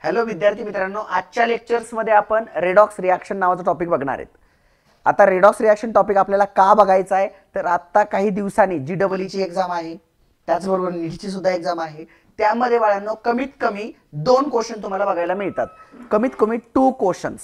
Hello विद्यार्थी मित्रांनो, आजच्या लेक्चर्स मध्ये आपण रेडॉक्स रिॲक्शन नावाचा टॉपिक बघणार आहेत। आता रेडॉक्स रिॲक्शन टॉपिक आपल्याला का बघायचा आहे तर आता काही दिवसांनी GEE ची एग्जाम आहे, त्याचबरोबर नीटची सुद्धा एग्जाम आहे। त्यामध्ये बाळांनो कमीत कमी 2 क्वेश्चन तुम्हाला बघायला मिळतात। कमीत कमी 2 क्वेश्चन्स,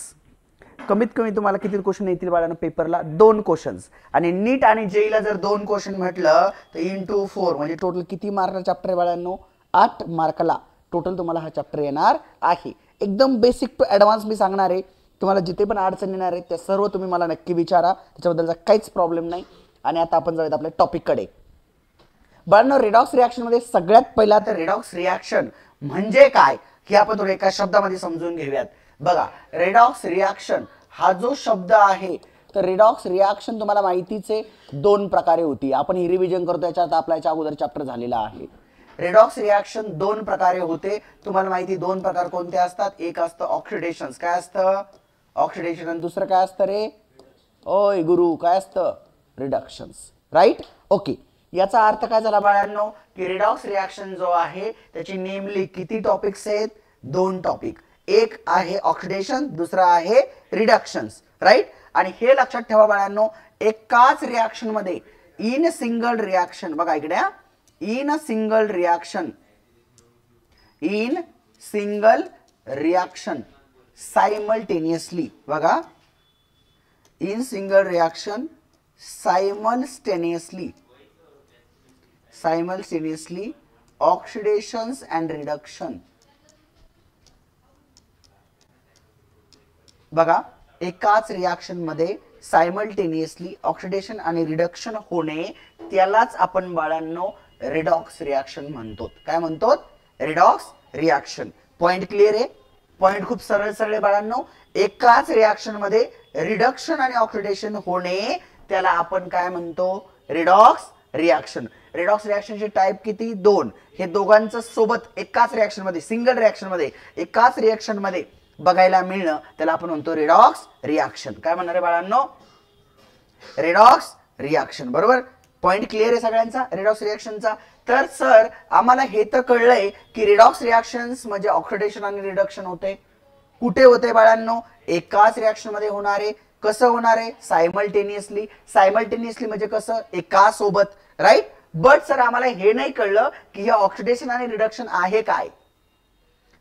कमीत कमी तुम्हाला किती क्वेश्चन येतील बाळांनो पेपरला 2 क्वेश्चन्स। आणि नीट आणि जेईला जर 2 क्वेश्चन म्हटलं तर इंटू 4 म्हणजे टोटल किती मार्कचा चॅप्टर आहे बाळांनो? 8 मार्कला टोटल तुम्हाला हा चॅप्टर येणार आहे। एकदम बेसिक टू ॲडव्हान्स मी सांगणार आहे। तुम्हाला जिथे पण अडचण येणार आहे त्या सर्व तुम्ही मला नक्की विचारा, त्याच्याबद्दलचा काहीच प्रॉब्लेम नाही। आणि आता आपण जाऊयात आपल्या टॉपिककडे। बाळांनो, रेडॉक्स रिॲक्शन मध्ये सगळ्यात पहिला तर रेडॉक्स रिॲक्शन म्हणजे काय हे आपण थोडं एका शब्दामध्ये समजून घेऊयात। बघा, रेडॉक्स रिॲक्शन हा जो शब्द आहे तर रेडॉक्स रिॲक्शन तुम्हाला माहितीच आहे 2 प्रकारे होती। आपण ही रिव्हिजन करतो, याच्यात आपला याच्या अगोदर चॅप्टर झालेला आहे। रेडॉक्स रिॲक्शन 2 प्रकारे होते, तुम्हाला माहिती 2 प्रकार कोणते असतात? एक असतं ऑक्सिडेशन, काय असतं? ऑक्सिडेशन। आणि दुसरं काय असतं रे? ओय गुरु, काय असतं? रिडक्शन्स, राईट? ओके, याचा अर्थ काय झाला बाळांनो की रेडॉक्स रिॲक्शन जो आहे त्याची नेमली किती टॉपिक्स आहेत? 2 टॉपिक, एक आहे ऑक्सिडेशन, दुसरा आहे रिडक्शन्स, राईट? आणि हे लक्षात ठेवा बाळांनो, एकाच रिॲक्शन मध्ये इन सिंगल रिॲक्शन, बघा इकडे, in a single reaction simultaneously, बघा, in single reaction simultaneously oxidations and reduction, बघा, एकाच रिॲक्शन मध्ये सायमल्टेनियसली ऑक्सिडेशन आणि रिडक्शन होणे त्यालाच आपण बाळांनो रेडॉक्स रिॲक्शन म्हणतो। काय म्हणतो? Redox reaction. पॉइंट क्लियर आहे? पॉइंट खूप सरळ सरळ बाळांनो, एकाच रिॲक्शन मध्ये रिडक्शन आणि ऑक्सिडेशन होणे त्याला आपण काय म्हणतो? Redox reaction. रेडॉक्स रिॲक्शनचे टाइप किती? 2। हे दोघांचं सोबत एकाच रिॲक्शन मध्ये, सिंगल रिॲक्शन मध्ये, एकाच रिॲक्शन मध्ये बघायला मिळणं त्याला आपण म्हणतो रेडॉक्स रिॲक्शन। काय म्हणणार आहे बाळांनो? रेडॉक्स रिॲक्शन, बरोबर? पॉइंट क्लियर आहे सगळ्यांचा रेडॉक्स रिॲक्शनचा? तर सर आम्हाला हे तर कळलंय की रेडॉक्स रिॲक्शन्स म्हणजे ऑक्सिडेशन आणि रिडक्शन होते। कुठे होते बाळांनो? एकाच रिॲक्शन मध्ये होणार आहे। कसं होणार आहे? सायमल्टेनियसली। सायमल्टेनियसली म्हणजे कसं? एका सोबत, राईट? बट सर आम्हाला हे नाही कळलं की हे ऑक्सिडेशन आणि रिडक्शन आहे काय।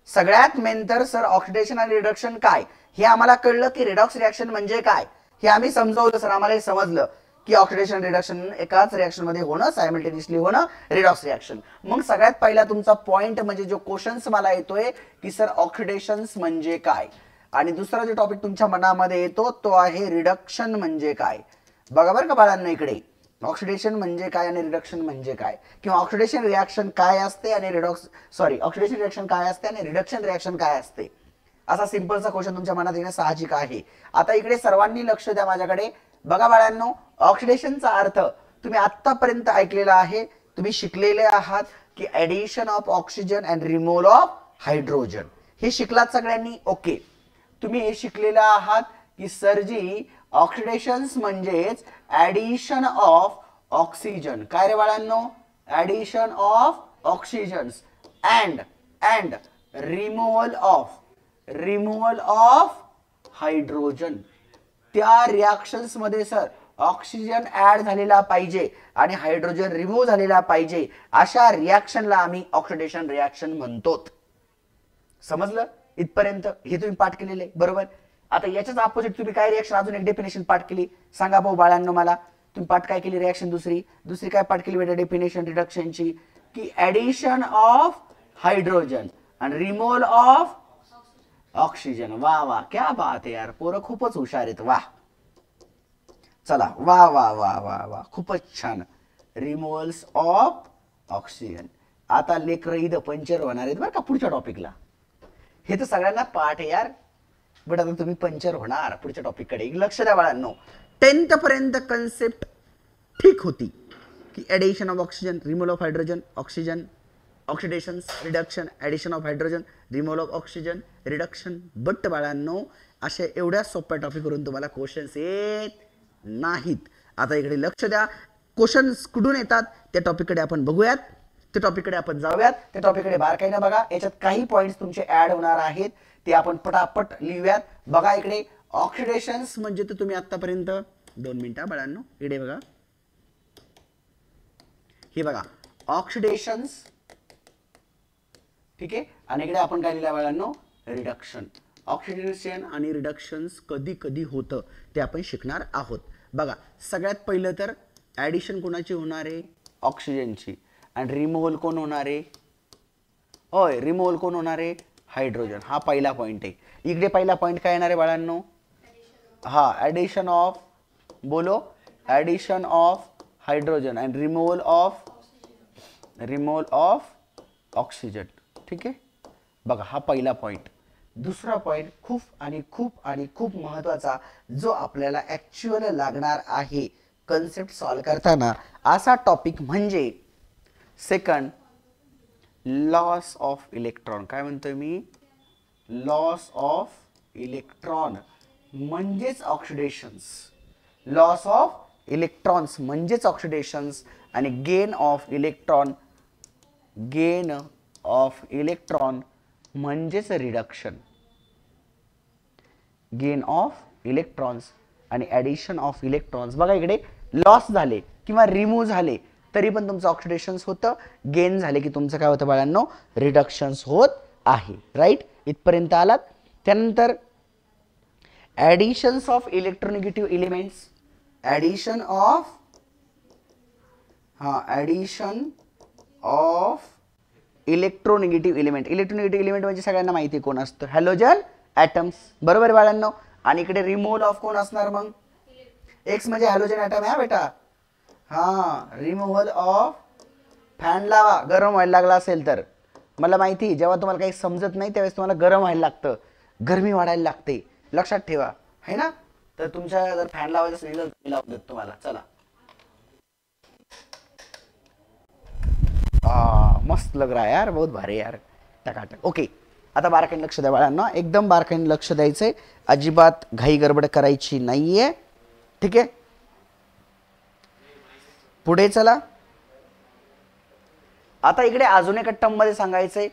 सगळ्यात मेन तर सर ऑक्सिडेशन आणि रिडक्शन काय हे आम्हाला कळलं की रेडॉक्स रिॲक्शन म्हणजे काय हे आम्ही समजावलं सर, आम्हाला हे समजलं की ऑक्सिडेशन रिडक्शन एकाच रिॲक्शन मध्ये होणं, सायमल्टेनियसली होणं, रेडॉक्स रिॲक्शन। मग सगळ्यात पहिला तुमचा पॉइंट म्हणजे जो क्वेश्चन्स मला येतोय की सर ऑक्सिडेशन्स म्हणजे काय, आणि दुसरा जो टॉपिक तुमच्या मनामध्ये येतो तो आहे रिडक्शन म्हणजे काय। बघा बरं का बाळांनो, इकडे ऑक्सिडेशन म्हणजे काय आणि रिडक्शन म्हणजे काय, किंवा ऑक्सिडेशन रिॲक्शन काय असते आणि ऑक्सिडेशन रिॲक्शन काय असते आणि रिडक्शन रिॲक्शन काय असते, असा सिंपलचा क्वेश्चन तुमच्या मनात येणं साहजिक आहे। आता इकडे सर्वांनी लक्ष द्या माझ्याकडे। बघा बाळांनो, ऑक्सिडेशनचा अर्थ तुम्ही आतापर्यंत ऐकलेला आहे, तुम्ही शिकलेले आहात की addition of oxygen and removal of hydrogen, हे शिकलात सगळ्यांनी? ओके, तुम्ही हे शिकलेले आहात की सरजी ऑक्सिडेशन्स म्हणजेच ऍडिशन ऑफ ऑक्सिजन, काय रे बाळांनो? Addition of oxygens and removal of hydrogen. त्या रिॲक्शन्स मध्ये सर ऑक्सिजन ऍड झालेला पाहिजे आणि हायड्रोजन रिमूव्ह झालेला पाहिजे, अशा रिॲक्शनला आम्ही ऑक्सिडेशन रिॲक्शन म्हणतो। समजलं इथपर्यंत? हे तुम्ही पाठ केलेले, बरोबर? आता याच्याच अपोजिट तुम्ही काय रिॲक्शन, अजून एक डेफिनेशन पाठ केली, सांगा भाऊ बाळांनो मला। तुम्ही पाठ काय केली? रिॲक्शन दुसरी काय पाठ केली बेटा डेफिनेशन रिडक्शनची? की ऍडिशन ऑफ हायड्रोजन आणि रिमूव्हल ऑफ ऑक्सिजन। वा वा, क्या बात आहे यार, पोरं खूपच हुशार आहेत, वा। चला, वा वा वा वा वा, खूपच छान, रिमूव्हल्स ऑफ ऑक्सिजन। आता लेकर इथं पंचर होणार आहेत बरं का पुढच्या टॉपिकला, हे तर सगळ्यांना पाठ आहे यार, बट आता तुम्ही पंचर होणार पुढच्या टॉपिककडे। लक्ष द्या बाळांनो, 10th पर्यंत कन्सेप्ट ठीक होती की addition of oxygen, removal of hydrogen, oxygen, oxidation, reduction, addition of hydrogen, removal of oxygen, reduction. But बाळांनो, अशा एवढ्या सोप्या टॉपिकवरून तुम्हाला क्वेश्चन्स येत नाहीत। आता इकडे लक्ष द्या, क्वेश्चन्स कुठून येतात त्या टॉपिककडे आपण बघूयात। त्या टॉपिककडे आपण जाऊयात. त्या टॉपिककडे बारकाईने बघा. याच्यात काही पॉइंट्स तुमचे ऍड होणार आहेत, ते आपण पटापट लिहूयात. बघा इकडे ऑक्सिडेशन्स म्हणजे तर तुम्ही आतापर्यंत 2 मिनिटं बाळांनो, इकडे बघा, हे बघा ऑक्सिडेशन्स, ठीक आहे. आणि इकडे आपण काय लिहिलं बाळांनो, रिडक्शन. ऑक्सिडेशन आणि रिडक्शन्स कधी कधी होतं ते आपण शिकणार आहोत. बघा सगळ्यात पहिलं तर ऍडिशन कोणाची होणार आहे, ऑक्सिजनची. आणि रिमूव्हल कोण होणार आहे, होय रिमूव्हल कोण होणार आहे, हायड्रोजन. हा पहिला पॉइंट आहे. इकडे पहिला पॉइंट काय येणार आहे बाळांनो, हा ऍडिशन ऑफ, बोलो addition of hydrogen and removal of oxygen, ठीक आहे. बघा हा पहिला पॉइंट. दुसरा पॉइंट खूप आणि खूप आणि खूप महत्वाचा, जो आपल्याला ऍक्च्युअल लागणार आहे कन्सेप्ट सॉल्व करताना, असा टॉपिक म्हणजे सेकंड, लॉस ऑफ इलेक्ट्रॉन. काय म्हणतोय मी, लॉस ऑफ इलेक्ट्रॉन म्हणजेच ऑक्सिडेशन्स. लॉस ऑफ इलेक्ट्रॉन्स म्हणजेच ऑक्सिडेशन्स आणि gain of electron, gain of electron म्हणजेच रिडक्शन. गेन ऑफ इलेक्ट्रॉन्स आणि ऍडिशन ऑफ इलेक्ट्रॉन्स. बघा इकडे लॉस झाले किंवा रिमूव्ह झाले तरी पण तुमचं ऑक्सिडेशन्स होतं, गेन झाले की तुमचं काय होतं बाळांनो, रिडक्शन्स होत आहे. राईट, इथपर्यंत आलात. त्यानंतर ऍडिशन्स ऑफ इलेक्ट्रोनिगेटिव्ह एलिमेंट्स. ऍडिशन ऑफ, हा ऍडिशन ऑफ इलेक्ट्रोनिगेटिव्ह एलिमेंट. इलेक्ट्रोनिगेटिव्ह एलिमेंट म्हणजे सगळ्यांना माहिती आहे कोण असतं, हॅलोजन ॲटम्स. बरोबर बाळांनो. आणि इकडे रिमूव्हल ऑफ कोण असणार मग, एक्स म्हणजे हॅलोजन ॲटम आहे बेटा. हा रिमूव्हल ऑफ, फॅन लावा गरम व्हायला लागला असेल तर. मला माहिती, जेव्हा तुम्हाला काही समजत नाही त्यावेळेस तुम्हाला गरम व्हायला लागतं, गरमी वाढायला लागते, लक्षात ठेवा, है ना. तर तुमच्या जर फॅन लावायचं असेल तर मी लावून देतो तुम्हाला. चला मस्त लग रहा है यार, बहुत भारी यार, टकाटक. ओके, आता बारकाईने लक्ष द्या बाळांना, एकदम बारकाईने लक्ष द्यायचंय, अजिबात घाई गडबड करायची नाहीये, ठीक आहे. पुढे चला. आता इकडे अजून एका टर्म मध्ये सांगायचंय,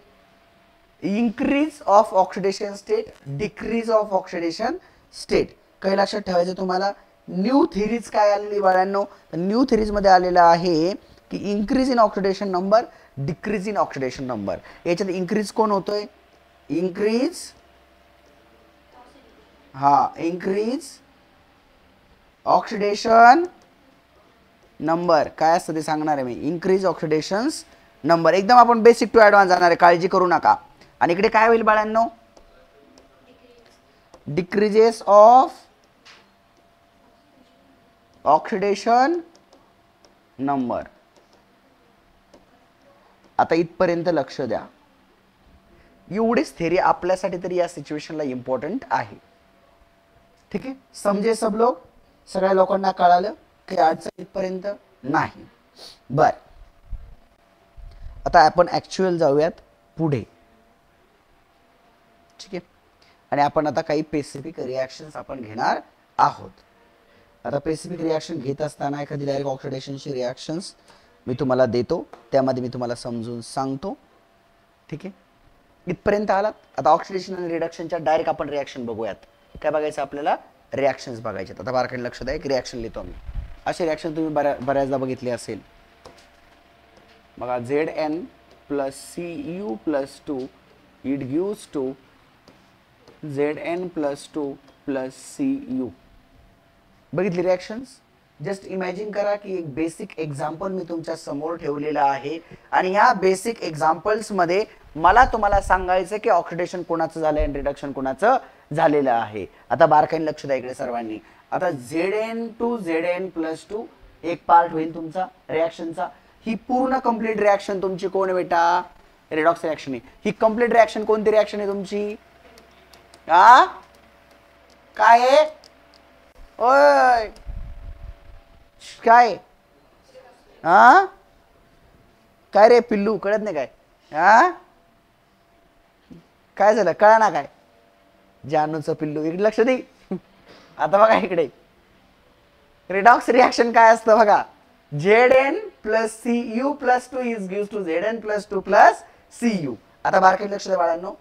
increase of oxidation state, decrease of oxidation state. काही लक्षात ठेवायचं तुम्हाला. न्यू थिरीज काय आलेली बाळांनो, न्यू थिरीज मध्ये आलेला आहे की increase in oxidation number, decrease in oxidation number. याच्यात इन्क्रीज कोण होतोय, इन्क्रीज, हा इन्क्रीज ऑक्सिडेशन नंबर. काय असतं ते सांगणार आहे मी, इन्क्रीज ऑक्सिडेशन नंबर. एकदम आपण बेसिक टू ऍडव्हान्स जाणार आहे, काळजी करू नका. आणि इकडे काय होईल बाळांनो, डिक्रीजेस ऑफ ऑक्सिडेशन नंबर. आता इथपर्यंत लक्ष द्या. एवढीच थेरी आपल्यासाठी तरी या सिच्युएशनला इम्पॉर्टंट आहे, ठीक आहे. समजे सब लोग, सगळ्या लोकांना कळालं की अडचण इथपर्यंत नाही. बर, आता आपण ऍक्च्युअल जाऊयात पुढे, ठीक आहे. आणि आपण आता काही स्पेसिफिक रिॲक्शन्स आपण घेणार आहोत. आता स्पेसिफिक रिॲक्शन घेत असताना एखादी डायरेक्ट ऑक्सिडेशनची रिॲक्शन्स मी तुम्हाला देतो, त्यामध्ये मी तुम्हाला समजून सांगतो, ठीक आहे. इथपर्यंत आलात. आता ऑक्सिडेशन आणि रिडक्शनच्या डायरेक्ट आपण रिॲक्शन बघूयात. काय बघायचं आपल्याला, रिॲक्शन्स बघायचे. आता बारकाईने लक्ष द्या, एक रिॲक्शन लिहितो मी. अशी रिॲक्शन तुम्ही बऱ्याचदा बघितली असेल. बघा Zn plus Cu plus 2 it gives to Zn plus 2 plus Cu. बघितली रिॲक्शन्स. जस्ट इमॅजिन करा की एक बेसिक एक्झाम्पल मी तुमच्या समोर ठेवलेला आहे आणि ह्या बेसिक एक्झाम्पल्स मध्ये मला तुम्हाला सांगायचं की ऑक्सिडेशन कोणाचं झालंय आणि रिडक्शन कोणाचं झालेलं आहे. आता बारकाईने लक्ष द्या इकडे सर्वांनी. आता Zn टू Zn प्लस 2 एक पार्ट होईल तुमचा रिॲक्शनचा. ही पूर्ण कंप्लीट रिॲक्शन तुमची कोण आहे बेटा, रेडॉक्स रिॲक्शन आहे. ही कंप्लीट रिॲक्शन कोणती रिॲक्शन आहे तुमची, काय आहे, ओय काय, काय रे पिल्लू, कळत नाही काय, काय झालं, कळा ना काय, जानूचं पिल्लू. इकडे लक्ष दे. आता बघा इकडे रिडॉक्स रिॲक्शन काय असतं बघा, Zn plus Cu plus 2 is gives to Zn plus 2 plus Cu. आता बारकाईने लक्ष द्या बाळांनो.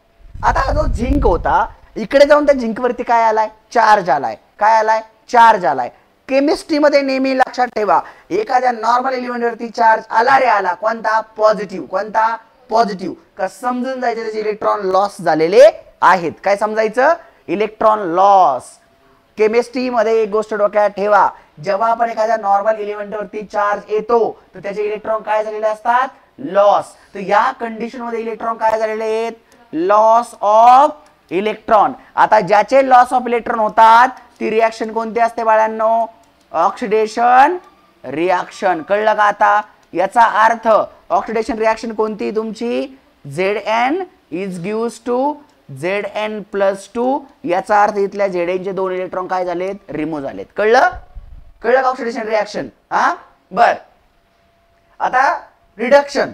आता जो झिंक होता इकडे जाऊन त्या झिंक वरती काय आलाय, चार्ज आलाय. काय आलाय, चार्ज आलाय. केमिस्ट्री मध्ये नेहमी लक्षात ठेवा, एखाद्या नॉर्मल एलिमेंट वरती चार्ज आला रे आला, कोणता, पॉझिटिव्ह. कोणता, पॉझिटिव्ह. का समजून जायचे त्याचे इलेक्ट्रॉन लॉस झालेले आहेत. काय समजायचं, इलेक्ट्रॉन लॉस. केमिस्ट्री मध्ये एक गोष्ट डोक्यात ठेवा, जेव्हा आपण एखाद्या नॉर्मल एलिमेंट वरती चार्ज येतो तर त्याचे इलेक्ट्रॉन काय झालेले असतात, लॉस. तर या कंडिशन मध्ये इलेक्ट्रॉन काय झालेले आहेत, लॉस ऑफ इलेक्ट्रॉन. आता ज्याचे लॉस ऑफ इलेक्ट्रॉन होतात ती रिएक्शन कोणती असते बाळांनो, ऑक्सिडेशन रिएक्शन. कळलं का आता. याचा अर्थ ऑक्सिडेशन रिएक्शन कोणती तुमची, Zn is gives to Zn plus 2. याचा अर्थ इथल्या Zn चे 2 इलेक्ट्रॉन काय झालेत, रिमूव्ह झालेत. कळलं, कळलं का ऑक्सिडेशन रिएक्शन. हा बर. आता रिडक्शन.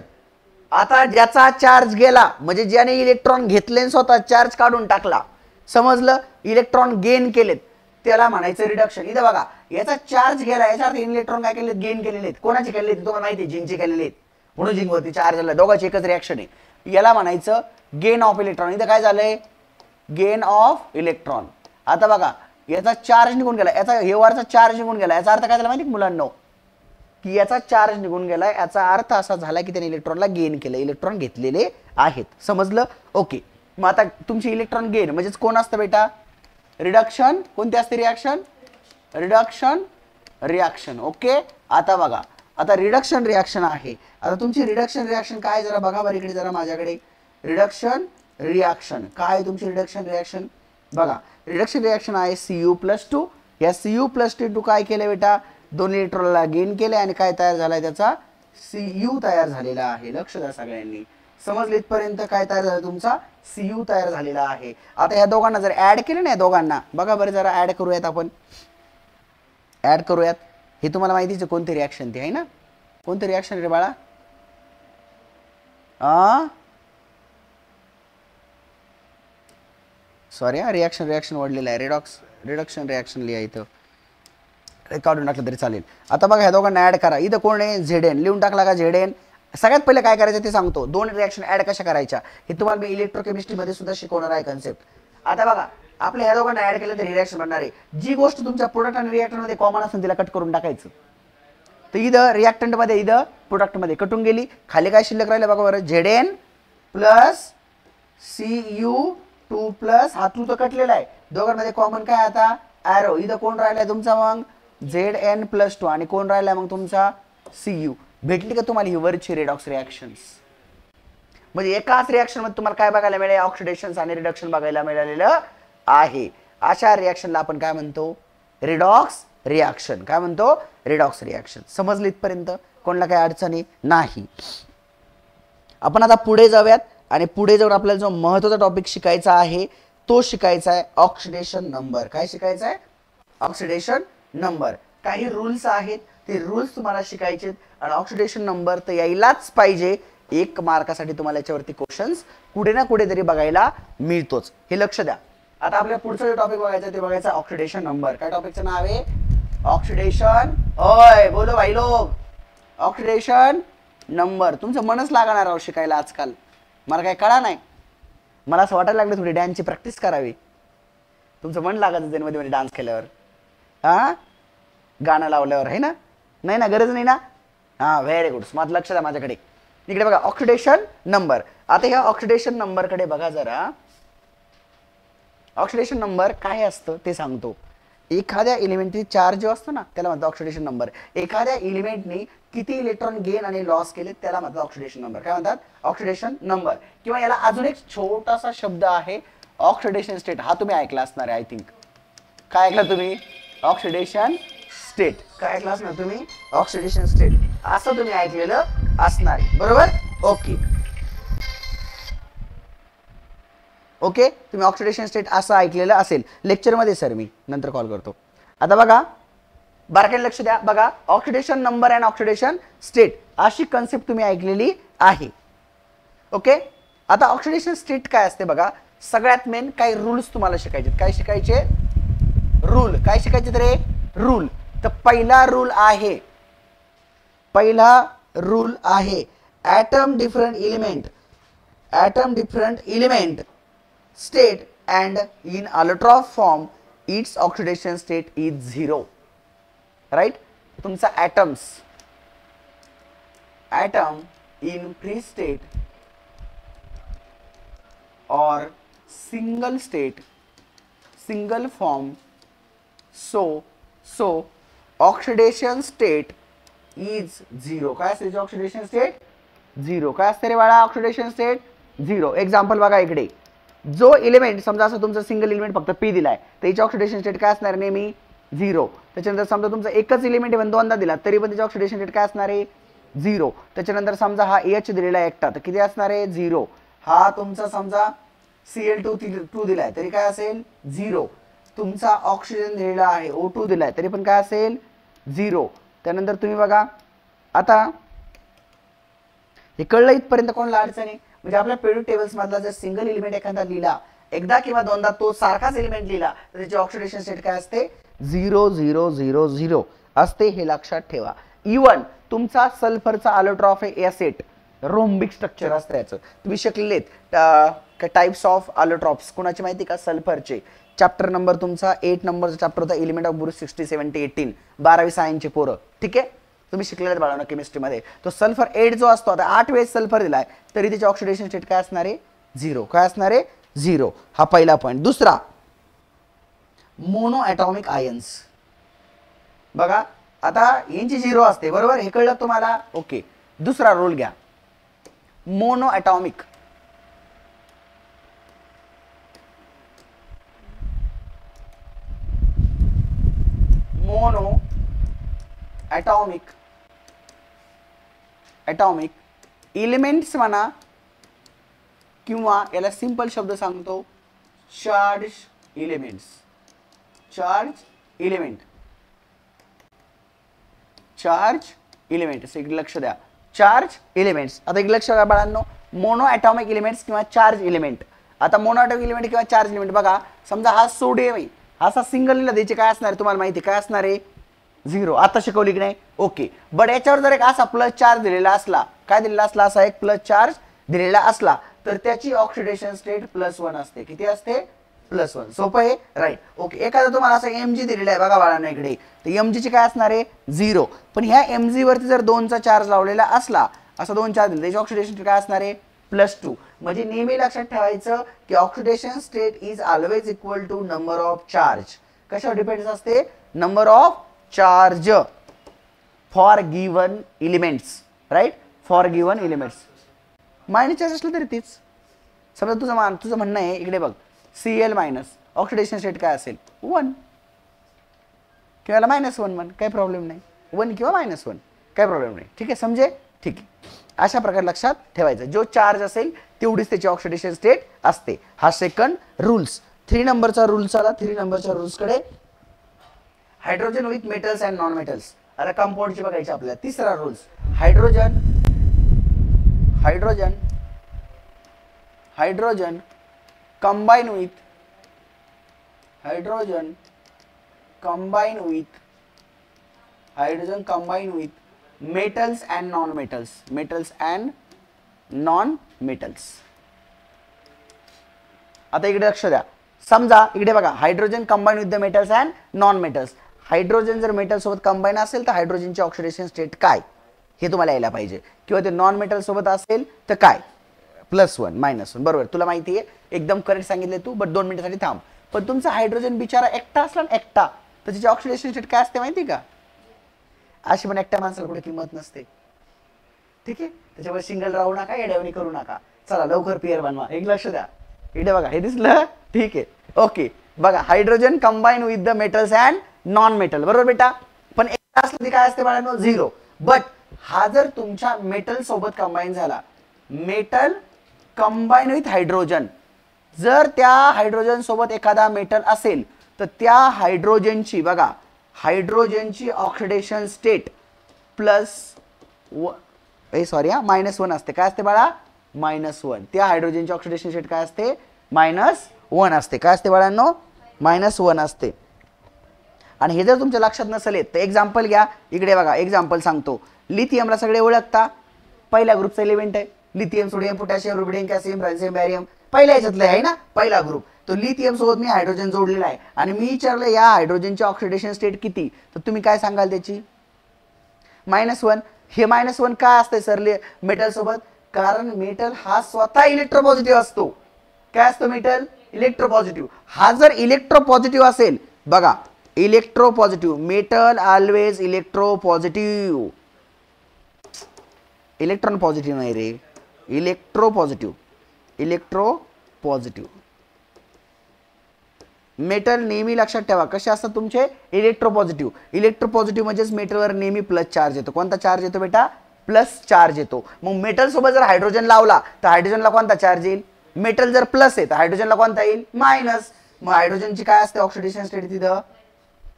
आता ज्याचा चार्ज गेला म्हणजे ज्याने इलेक्ट्रॉन घेतले स्वतः चार्ज काढून टाकला, समजलं, इलेक्ट्रॉन गेन केलेत, त्याला म्हणायचं रिडक्शन. इथे बघा, याचा चार्ज गेला याचा अर्थ इलेक्ट्रॉन काय केलेत, गेन केलेले आहेत. कोणाचे केलेले तुम्हाला माहिती आहे, झिंकचे केलेले आहेत. म्हणून झिंक वरती चार्ज आला, दोघांची एकच रिएक्शन आहे. याला म्हणायचं गेन ऑफ इलेक्ट्रॉन. इथे काय झालंय, गेन ऑफ इलेक्ट्रॉन. आता बघा, याचा चार्ज निघून गेला, याचा हे वरचा चार्ज निघून गेला, याचा अर्थ काय झाला माहिती मुलांना, की याचा चार्ज निघून गेला. याचा अर्थ असा झाला की त्याने इलेक्ट्रॉनला गेन केलं, इलेक्ट्रॉन घेतलेले आहेत. समजलं, ओके. मग आता तुमची इलेक्ट्रॉन गेन म्हणजेच कोण असतं बेटा, रिडक्शन. कोणती असते रिएक्शन, रिडक्शन रिएक्शन. ओके. आता बघा, आता रिडक्शन रिएक्शन आहे. आता तुमची रिडक्शन रिएक्शन काय, जरा बघा बरं इकडे, जरा माझ्याकडे. रिडक्शन रिएक्शन काय, तुमची रिडक्शन रिएक्शन बघा. रिडक्शन रिएक्शन आहे Cu प्लस 2. या Cu प्लस 2 काय केलं बेटा, 2 इलेक्ट्रॉनला गेन केले आणि काय तयार झालाय, त्याचा Cu तयार झालेला आहे. लक्ष द्या सगळ्यांनी. समजले इथपर्यंत. काय तयार झालं, तुमचा Cu तयार झालेला आहे. आता या दोघांना जर ऍड केलं ना, दोघांना बघा बरं, जरा ऍड करूयात आपण. ऍड करूयात. हे तुम्हाला माहितीच आहे कोणती रिएक्शन ती आहे ना, कोणती रिएक्शन रे बाळा, सॉरी हा, रिएक्शन रिएक्शन वडलेलं आहे. रिडक्शन रिएक्शन लिहा, इथं काढून टाकलं तरी चालेल. आता बघा, ह्या दोघांना ऍड करा. इथं कोण आहे, Zn. लिहून टाकला का Zn. सगळ्यात पहिले काय करायचं ते सांगतो, 2 रिएक्शन ऍड कशा करायच्या हे तुम्हाला मी इलेक्ट्रोकेमिस्ट्री मध्ये सुद्धा शिकवणार आहे कन्सेप्ट. आता बघा, आपल्या ह्या दोघांना ऍड केलं तर रिएक्शन बनणार आहे. जी गोष्ट तुमच्या प्रोडक्ट आणि रिएक्टर मध्ये कॉमन असेल तिला कट करून टाकायचं. तर इथं रिएक्टंट मध्ये, इथं प्रोडक्ट मध्ये कटून गेली. खाली काय शिल्लक राहिलं बघा बरं, Zn प्लस Cu2 प्लस, हा 2 तर कटलेला आहे. दोघांमध्ये कॉमन काय आता, ॲरो. इथं कोण राहिलाय तुमचा मग, Zn प्लस 2 आणि कोण राहिलाय मग तुमचा Cu. भेटली का तुम्हाला ही वरची रेडॉक्स रिएक्शन्स. म्हणजे एकाच रिएक्शन मध्ये तुम्हाला काय बघायला मिळेल, ऑक्सिडेशन आणि रिडक्शन बघायला मिळालेलं आहे. अशा रिएक्शनला आपण काय म्हणतो, रिडॉक्स रिएक्शन. काय म्हणतो, रिडॉक्स रिएक्शन. समजलं इथपर्यंत, कोणाला काय अडचणी नाही. आपण आता पुढे जाऊयात आणि पुढे जाऊन आपल्याला जो महत्त्वाचा टॉपिक शिकायचा आहे तो शिकायचा आहे ऑक्सिडेशन नंबर. काय शिकायचं आहे, ऑक्सिडेशन नंबर. काही रूल्स आहेत, ते रूल्स तुम्हाला शिकायचे आणि ऑक्सिडेशन नंबर तर यायलाच पाहिजे. 1 मार्कासाठी तुम्हाला याच्यावरती क्वेश्चन्स कुठे ना कुठे तरी बघायला मिळतोच, हे लक्ष द्या. आता आपल्या पुढचा जो टॉपिक बघायचा ते बघायचा ऑक्सिडेशन नंबर. काय टॉपिकचं नाव आहे, ऑक्सिडेशन. ओय बोलो भाई लोग, ऑक्सिडेशन नंबर. तुमचं मनच लागणार आहे शिकायला आजकाल. मला काय कळा नाही, मला असं वाटायला लागलं थोडी डान्सची प्रॅक्टिस करावी. तुमचं मन लागायचं मध्ये मध्ये डान्स केल्यावर, हा गाणं लावल्यावर, आहे ना. नाही ना, गरज नाही ना. हा, व्हेरी गुड. स्मार्ट. लक्ष द्या माझ्याकडे. इकडे बघा, ऑक्सिडेशन नंबर. आता ह्या ऑक्सिडेशन नंबर कडे बघा जरा. ऑक्सिडेशन नंबर काय असतं ते सांगतो. एखाद्या एलिमेंटची चार्ज जो असतो ना त्याला म्हणतो ऑक्सिडेशन नंबर. एखाद्या एलिमेंटनी किती इलेक्ट्रॉन गेन आणि लॉस केले त्याला म्हणतात ऑक्सिडेशन नंबर. काय म्हणतात, ऑक्सिडेशन नंबर. किंवा याला अजून एक छोटासा शब्द आहे, ऑक्सिडेशन स्टेट. हा तुम्ही ऐकला असणार आहे, आय थिंक. काय ऐकला तुम्ही, ऑक्सिडेशन स्टेट. काय ऐकलं असणार तुम्ही, ऑक्सिडेशन स्टेट. असं तुम्ही ऐकलेलं असणार आहे, बरोबर. ओके ओके, तुम्ही ऑक्सिडेशन स्टेट असं ऐकलेलं असेल लेक्चरमध्ये. सर मी नंतर कॉल करतो. आता बघा, बारकाईने लक्ष द्या. बघा, oxidation number and oxidation state अशी कन्सेप्ट तुम्ही ऐकलेली आहे. ओके. आता ऑक्सिडेशन स्टेट काय असते बघा. सगळ्यात मेन काही रूल्स तुम्हाला शिकायचे. काय शिकायचे, रूल. काय शिकायचे रे, रूल. तर पहिला रूल आहे, पहिला रूल आहे. Atom different element state and in allotrope form its oxidation state is 0. Right. तुमचा atom in free state or single state, single form, so oxidation state is 0. काय असते ऑक्सिडेशन स्टेट 0. काय असते रे बाळा ऑक्सिडेशन स्टेट 0. एक्झाम्पल बघा इकडे, जो element समजा असं तुमचं सिंगल एलिमेंट फक्त पी दिलाय तर याची ऑक्सिडेशन स्टेट काय असणार नेहमी 0. त्याच्यानंतर समजा तुमचा एकच एलिमेंट पण दोनदा दिला तरी पण त्याची ऑक्सिडेशन स्टेट काय असणार आहे 0. त्याच्यानंतर समजा हा एच दिलेला आहे एकटा तर किती असणार आहे 0. हा तुमचा समजा Cl2 दिलाय तरी काय असेल 0. तुमचा ऑक्सिजन दिलेला आहे O2 दिलाय तरी पण काय असेल 0. त्यानंतर तुम्ही बघा आता हे कळलं इथपर्यंत कोणाला अडचण आहे. म्हणजे आपल्या पेरियोडिक टेबल्स मधला जर सिंगल एलिमेंट एखादा लिहिला एकदा किंवा दोनदा तो सारखाच एलिमेंट लिहिला तर त्याची ऑक्सिडेशन स्टेट काय असते 0 0 0 0 असते. हे लक्षात ठेवा. इवन तुमचा सल्फरचा अलोट्रॉफ आहे एसेट रोम्बिक स्ट्रक्चर असतं याचं तुम्ही शिकलेत. टाइप्स ऑफ अलोट्रॉप्स कोणाची माहिती का सल्फरचे. चॅप्टर नंबर तुमचा 8 नंबरचा चॅप्टर होता एलिमेंट ऑफ ब्रुस 60 70 18 12वी सायन्सचे पोरं. ठीक आहे तुम्ही शिकलेले बाळांनो केमिस्ट्रीमध्ये. तो सल्फर 8 जो असतो आता 8 वेळेस सल्फर दिलाय तरी त्याची ऑक्सिडेशन स्टेट काय असणार आहे 0. काय असणार आहे 0. हा पहिला पॉईंट. दुसरा मोनो ॲटॉमिक आयन्स. बघा आता यांची 0 असते बरोबर हे कळलं तुम्हाला. ओके. दुसरा रोल घ्या मोनो ॲटॉमिक. ॲटॉमिक एलिमेंट्स म्हणा किंवा याला सिंपल शब्द सांगतो चार्ज एलिमेंट्स. इकडे लक्ष द्या. Charge elements. आता एक लक्ष द्या बाळांनो मोनो ॲटॉमिक एलिमेंट्स किंवा चार्ज एलिमेंट. आता मोनो ॲटॉमिक एलिमेंट किंवा चार्ज एलिमेंट बघा समजा हा सोडियम आहे हा असा सिंगल द्यायचे काय असणार तुम्हाला माहिती काय असणार आहे 0. आता शिकवली की नाही. ओके. बट याच्यावर जर एक असा प्लस चार्ज दिलेला असला काय दिलेला असला असा एक प्लस चार्ज दिलेला असला तर त्याची ऑक्सिडेशन स्टेट +1 असते. किती असते +1. सोपं आहे राईट. ओके. एखादा तुम्हाला असा Mg दिलेला आहे बघा बाळांनो इकडे तर Mg ची काय असणार आहे 0. पण ह्या Mg वरती जर 2चा चार्ज लावलेला असला असा 2 चार्ज दिले त्याची ऑक्सिडेशन स्टेट काय असणार आहे +2. म्हणजे नेहमी लक्षात ठेवायचं की oxidation state is always equal to number of charge. कशावर डिपेंड असते number of charge for given elements. Right. For given elements minus charge असलं तरी तीच. समजा तुझं म्हणणं आहे इकडे बघ Cl- ऑक्सिडेशन स्टेट काय असेल 1 किंवा -1 म्हण काही प्रॉब्लेम नाही. 1 किंवा -1 काही प्रॉब्लेम नाही. ठीक आहे समजे. ठीक आहे. अशा प्रकारे लक्षात ठेवायचं जो चार्ज असेल तेवढीच त्याची ऑक्सिडेशन स्टेट असते. हा सेकंड रूल्स. 3 नंबरचा रूल आला. 3 नंबरच्या रूल्सकडे hydrogen with metals and non metals. आता कंपाऊंडची बघायची आपल्याला. तिसरा rules hydrogen combine with metals and non-metals. आता इकडे लक्ष द्या. समजा इकडे बघा hydrogen combine with the metals and non metals. Hydrogen जर मेटल सोबत कंबाईन असेल तर हायड्रोजनची ऑक्सिडेशन स्टेट काय हे तुम्हाला यायला पाहिजे. किंवा ते नॉन मेटल सोबत असेल तर काय +1 -1. बरोबर तुला माहिती आहे एकदम करेक्ट सांगितले तू. बट 2 मिनिटासाठी थांब. पण तुमचा हायड्रोजन बिचारा एकटा असला ना एकटा तर त्याची ऑक्सिडेशन स्टेट काय असते माहिती का. अशी पण एकट्या माणसाला कुठे किंमत नसते. ठीक आहे. त्याच्यामुळे सिंगल राहू नका येड्यावणी करू नका. चला लवकर पेअर बनवा. एक लक्ष द्या इकडे बघा हे दिसलं. ठीक आहे. ओके. बघा hydrogen combine with the metals and non metal. बरोबर बेटा. पण एकटा असलं काय असते बाळांनो 0. बट हा जर तुमच्या मेटल सोबत कंबाईन झाला मेटल कंबाईन विथ हायड्रोजन जर त्या हायड्रोजन सोबत एखादा मेटल असेल तर त्या हायड्रोजनची बघा हायड्रोजनची ऑक्सिडेशन स्टेट -1 असते. काय असते बाळा -1. त्या हायड्रोजनची ऑक्सिडेशन स्टेट काय असते -1 असते. काय असते बाळांनो -1 असते. आणि हे जर तुमच्या लक्षात नसेल तर एक्झाम्पल घ्या, इकडे बघा एक्झाम्पल सांगतो. लिथियमला सगळे ओळखता, पहिल्या ग्रुपचा एलिमेंट आहे lithium, sodium, potassium, rubidium, calcium, francium, barium, पहिल्या याच्यातलं आहे ना पहिला ग्रुप. तो लिथियम सोबत मी हायड्रोजन जोडलेला आहे आणि मी विचारलं या हायड्रोजनची ऑक्सिडेशन स्टेट किती, तर तुम्ही काय सांगाल त्याची -1. हे -1 काय असतंय सर मेटल सोबत, कारण मेटल हा स्वतः इलेक्ट्रोपॉझिटिव्ह असतो. काय असतो मेटल, इलेक्ट्रोपॉझिटिव्ह. हा जर इलेक्ट्रोपॉझिटिव्ह असेल, बघा electropositive, metal always electropositive, electron positive नाही रे, इलेक्ट्रोपॉझिटिव्ह, इलेक्ट्रोपॉझिटिव्ह. मेटल नेहमी लक्षात ठेवा कसे असतात तुमचे, इलेक्ट्रोपॉझिटिव्ह. इलेक्ट्रोपॉझिटिव्ह म्हणजेच मेटलवर नेहमी प्लस चार्ज येतो. कोणता चार्ज येतो बेटा, प्लस चार्ज येतो. मग मेटल सोबत जर हायड्रोजन लावला तर हायड्रोजनला कोणता चार्ज येईल, मेटल जर प्लस आहे तर हायड्रोजनला कोणता येईल, मायनस. मग हायड्रोजनची काय असते ऑक्सिडेशन स्टेट तिथं,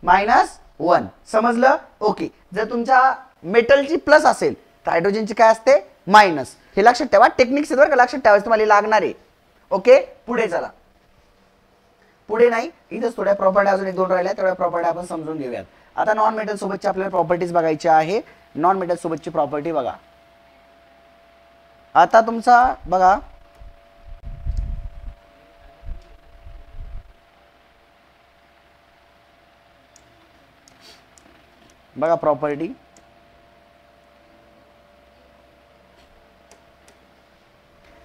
-1. समजलं, ओके. जर तुमच्या मेटलची प्लस असेल तर हायड्रोजनची काय असते, मायनस. हे लक्षात ठेवा, टेक्निक्स आहेत बरं का, लक्षात ठेवायचं तुम्हाला लागणार आहे. ओके, पुढे चला. पुढे नाही, इथंच थोड्या प्रॉपर्टी अजून 1-2 राहिल्या, तेवढ्या प्रॉपर्टी आपण समजून घेऊयात. आता नॉन मेटल सोबतची आपल्याला प्रॉपर्टीज बघायची आहे. नॉन मेटल सोबतची प्रॉपर्टी बघा. आता तुमचा बघा बघा प्रॉपर्टी,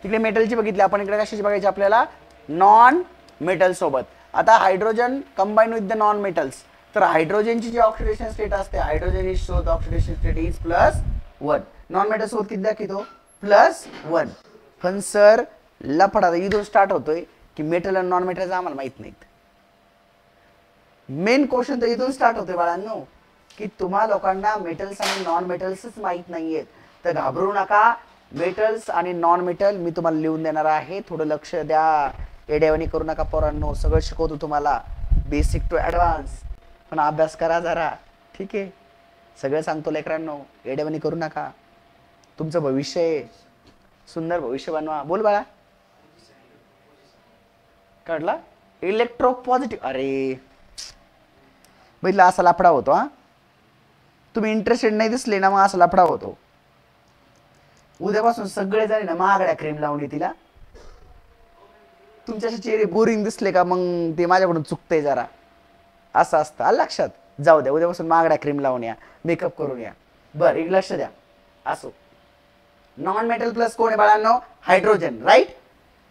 तिकडे मेटलची बघितली आपण, इकडे कशाची बघायची आपल्याला, नॉन मेटल सोबत. आता hydrogen combine with the non metals, तर हायड्रोजनची जी ऑक्सिडेशन स्टेट असते, hydrogen is show the oxidation state is +1. Non metal सोबत किती दाखवतो, +1. पण सर लफडा इथून स्टार्ट होतोय की मेटल आणि नॉन मेटल आम्हाला माहित नाहीत. मेन क्वेश्चन तर इथून स्टार्ट होतोय बाळांनो, की तुम्हा लोकांना मेटल्स आणि नॉन मेटल्सच माहित नाहीयेत. तर घाबरू नका, मेटल्स आणि नॉन मेटल मी तुम्हाला लिहून देणार आहे. थोडं लक्ष द्या, एडेवणी करू नका पोरांनो, सगळं शिकवतो तुम्हाला बेसिक टू ॲडव्हान्स. पण अभ्यास करा जरा, ठीक आहे. सगळं सांगतो लेकरांनो, एडेवणी करू नका. तुमचं भविष्य आहे, सुंदर भविष्य बनवा. बोल बाळा, कळला, इलेक्ट्रोपॉझिटिव्ह. अरे बघितला, असा लाफडा होतो. हा, तुम्ही इंटरेस्टेड नाही दिसले ना, मग असा लाफडा होतो. उद्यापासून सगळे जण ना महागड्या क्रीम लावून तिला. तुमच्या चेहरे बोरिंग दिसले का मग ते माझ्याकडून चुकतंय जरा, असं असतं. आलं लक्षात, जाऊ द्या, उद्यापासून महागड्या क्रीम लावून या, मेकअप करून या. बरं, एक लक्ष द्या. असो, नॉन मेटल प्लस कोण आहे बाळांनो, hydrogen, right.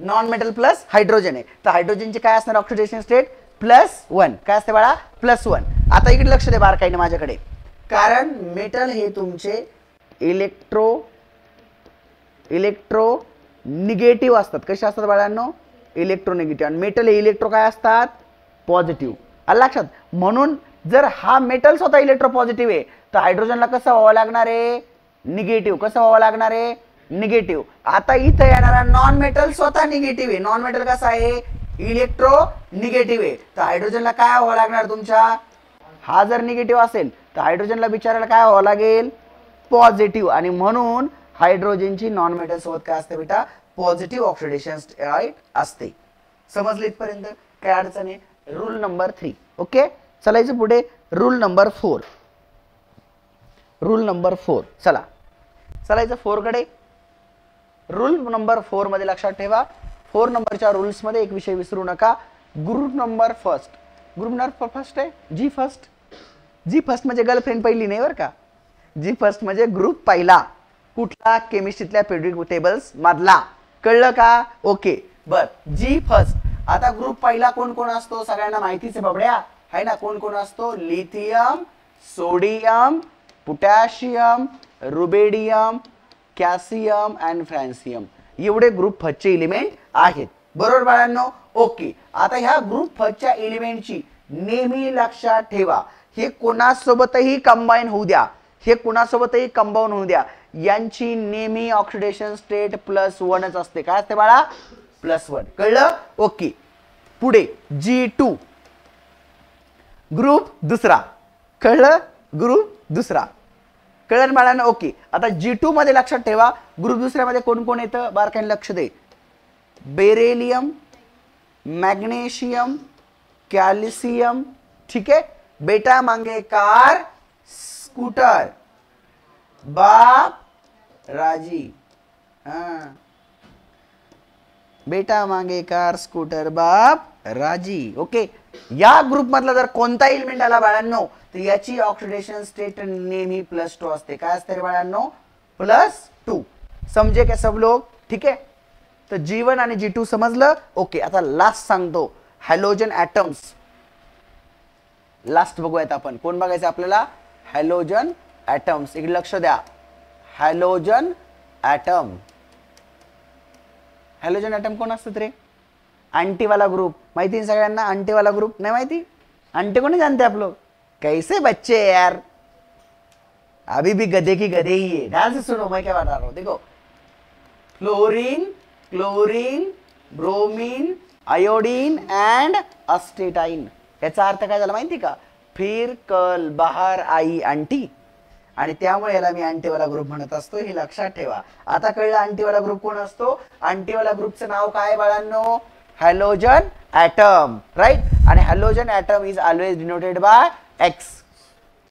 Non metal plus hydrogen आहे, तर हायड्रोजनची काय असणार ऑक्सिडेशन स्टेट, +1. काय असते बाळा, +1. आता इकडे लक्ष द्या बारकाईने माझ्याकडे, कारण मेटल हे तुमचे इलेक्ट्रो निगेटिव्ह असतात. कसे असतात बाळांनो, इलेक्ट्रोनिगेटिव्ह. आणि मेटल हे इलेक्ट्रो काय असतात, पॉझिटिव्ह. आलं लक्षात. म्हणून जर हा मेटल स्वतः इलेक्ट्रो पॉझिटिव्ह आहे तर हायड्रोजनला कसं व्हावं लागणार आहे, निगेटिव्ह. कसं व्हावं लागणार आहे, निगेटिव्ह. आता इथं येणारा नॉन मेटल स्वतः निगेटिव्ह आहे. नॉन मेटल कसा आहे, इलेक्ट्रो निगेटिव्ह आहे. तर हायड्रोजनला काय व्हावं लागणार तुमच्या, हा जर निगेटिव्ह असेल तर हायड्रोजनला बिचारायला काय व्हावं लागेल, पॉझिटिव्ह. आणि म्हणून हायड्रोजनची नॉन मेटल सोबत काय असते बेटा, पॉझिटिव्ह ऑक्सिडेशन स्टेट असते. समजले इथपर्यंत, काय अडचण आहे. Rule number 3. ओके, चलायचं पुढे. Rule number 4. रूल नंबर 4, चला चलायचं 4 कडे. रूल नंबर 4 मध्ये लक्षात ठेवा, 4 नंबरच्या रूल्स मध्ये एक विषय विसरू नका. Group number first, group number first आहे जी फर्स्ट. जी फर्स्ट म्हणजे गर्लफ्रेंड पहिली नाही बरं का, जी फर्स्ट म्हणजे ग्रुप पहिला. कुठला, केमिस्ट्रीतल्या पिरियोडिक टेबल्स मधला. कळलं का, ओके. बर, जी फर्स्ट. आता ग्रुप पहिला कोण कोण असतो सगळ्यांना माहितीच आहे बाबड्या, है ना. कोण कोण असतो, lithium, sodium, potassium, rubidium, calcium and francium. एवढे ग्रुप फर्स्टचे एलिमेंट आहेत, बरोबर बाळांनो, ओके. आता ह्या ग्रुप फर्स्टच्या एलिमेंटची नेहमी लक्षात ठेवा, हे कोणासोबतही कंबाईन होऊ द्या, हे कोणासोबतही कंबाईन होऊ द्या, यांची नेहमी ऑक्सिडेशन स्टेट +1च असते. काय असते बाळा, +1. कळलं, ओके. पुढे G2, ग्रुप दुसरा. कळलं, ग्रुप दुसरा. कळलं बाळांनो, ओके. आता G2 मध्ये लक्षात ठेवा, ग्रुप दुसऱ्यामध्ये कोण कोण येतं बारकाईने लक्ष दे. बेरिलियम, मॅग्नेशियम, कॅल्शियम, ठीक आहे. बेटा मांगे कार स्कूटर, बाप राजी। हाँ, बेटा मांगे कार स्कूटर बाप राजी। ओके, या ग्रुप मधला जर कोणता एलिमेंट आला बाळांनो तर याची ऑक्सिडेशन स्टेट नेहमी +2 असते। काय असते रे बाळांनो? +2। समजे क्या सब लोग? ठीक है, तर G1 आणि G2 समजलं? ओके, आता लास्ट सांगतो, हॅलोजन ऍटम्स। लास्ट बघूयात आपण, कोण बघायचं आपल्याला? Halogen atoms. इकडे लक्ष द्या, हॅलोजन ऍटम। हॅलोजन ऍटम कोण असतात रे? आंटी वाला ग्रुप माहिती सगळ्यांना? आंटी वाला ग्रुप नाही माहिती? आंटी को नहीं जानते आप लोग? कैसे बच्चे यार, अभी भी गधे की गधे ही है। ध्यान से सुनो मैं क्या बता रहा हूं, देखो, chlorine, chlorine, bromine, iodine and astatine. याचा अर्थ काय झाला माहिती का? फिर कल बाहर आई आंटी, आणि त्यामुळे याला मी आंटीवाला ग्रुप म्हणत असतो, हे लक्षात ठेवा। आता कळलं आंटीवाला ग्रुप कोण असतो? आंटीवाला ग्रुपचं नाव काय बाळांनो? Halogen atom, right. आणि halogen atom is always denoted by X.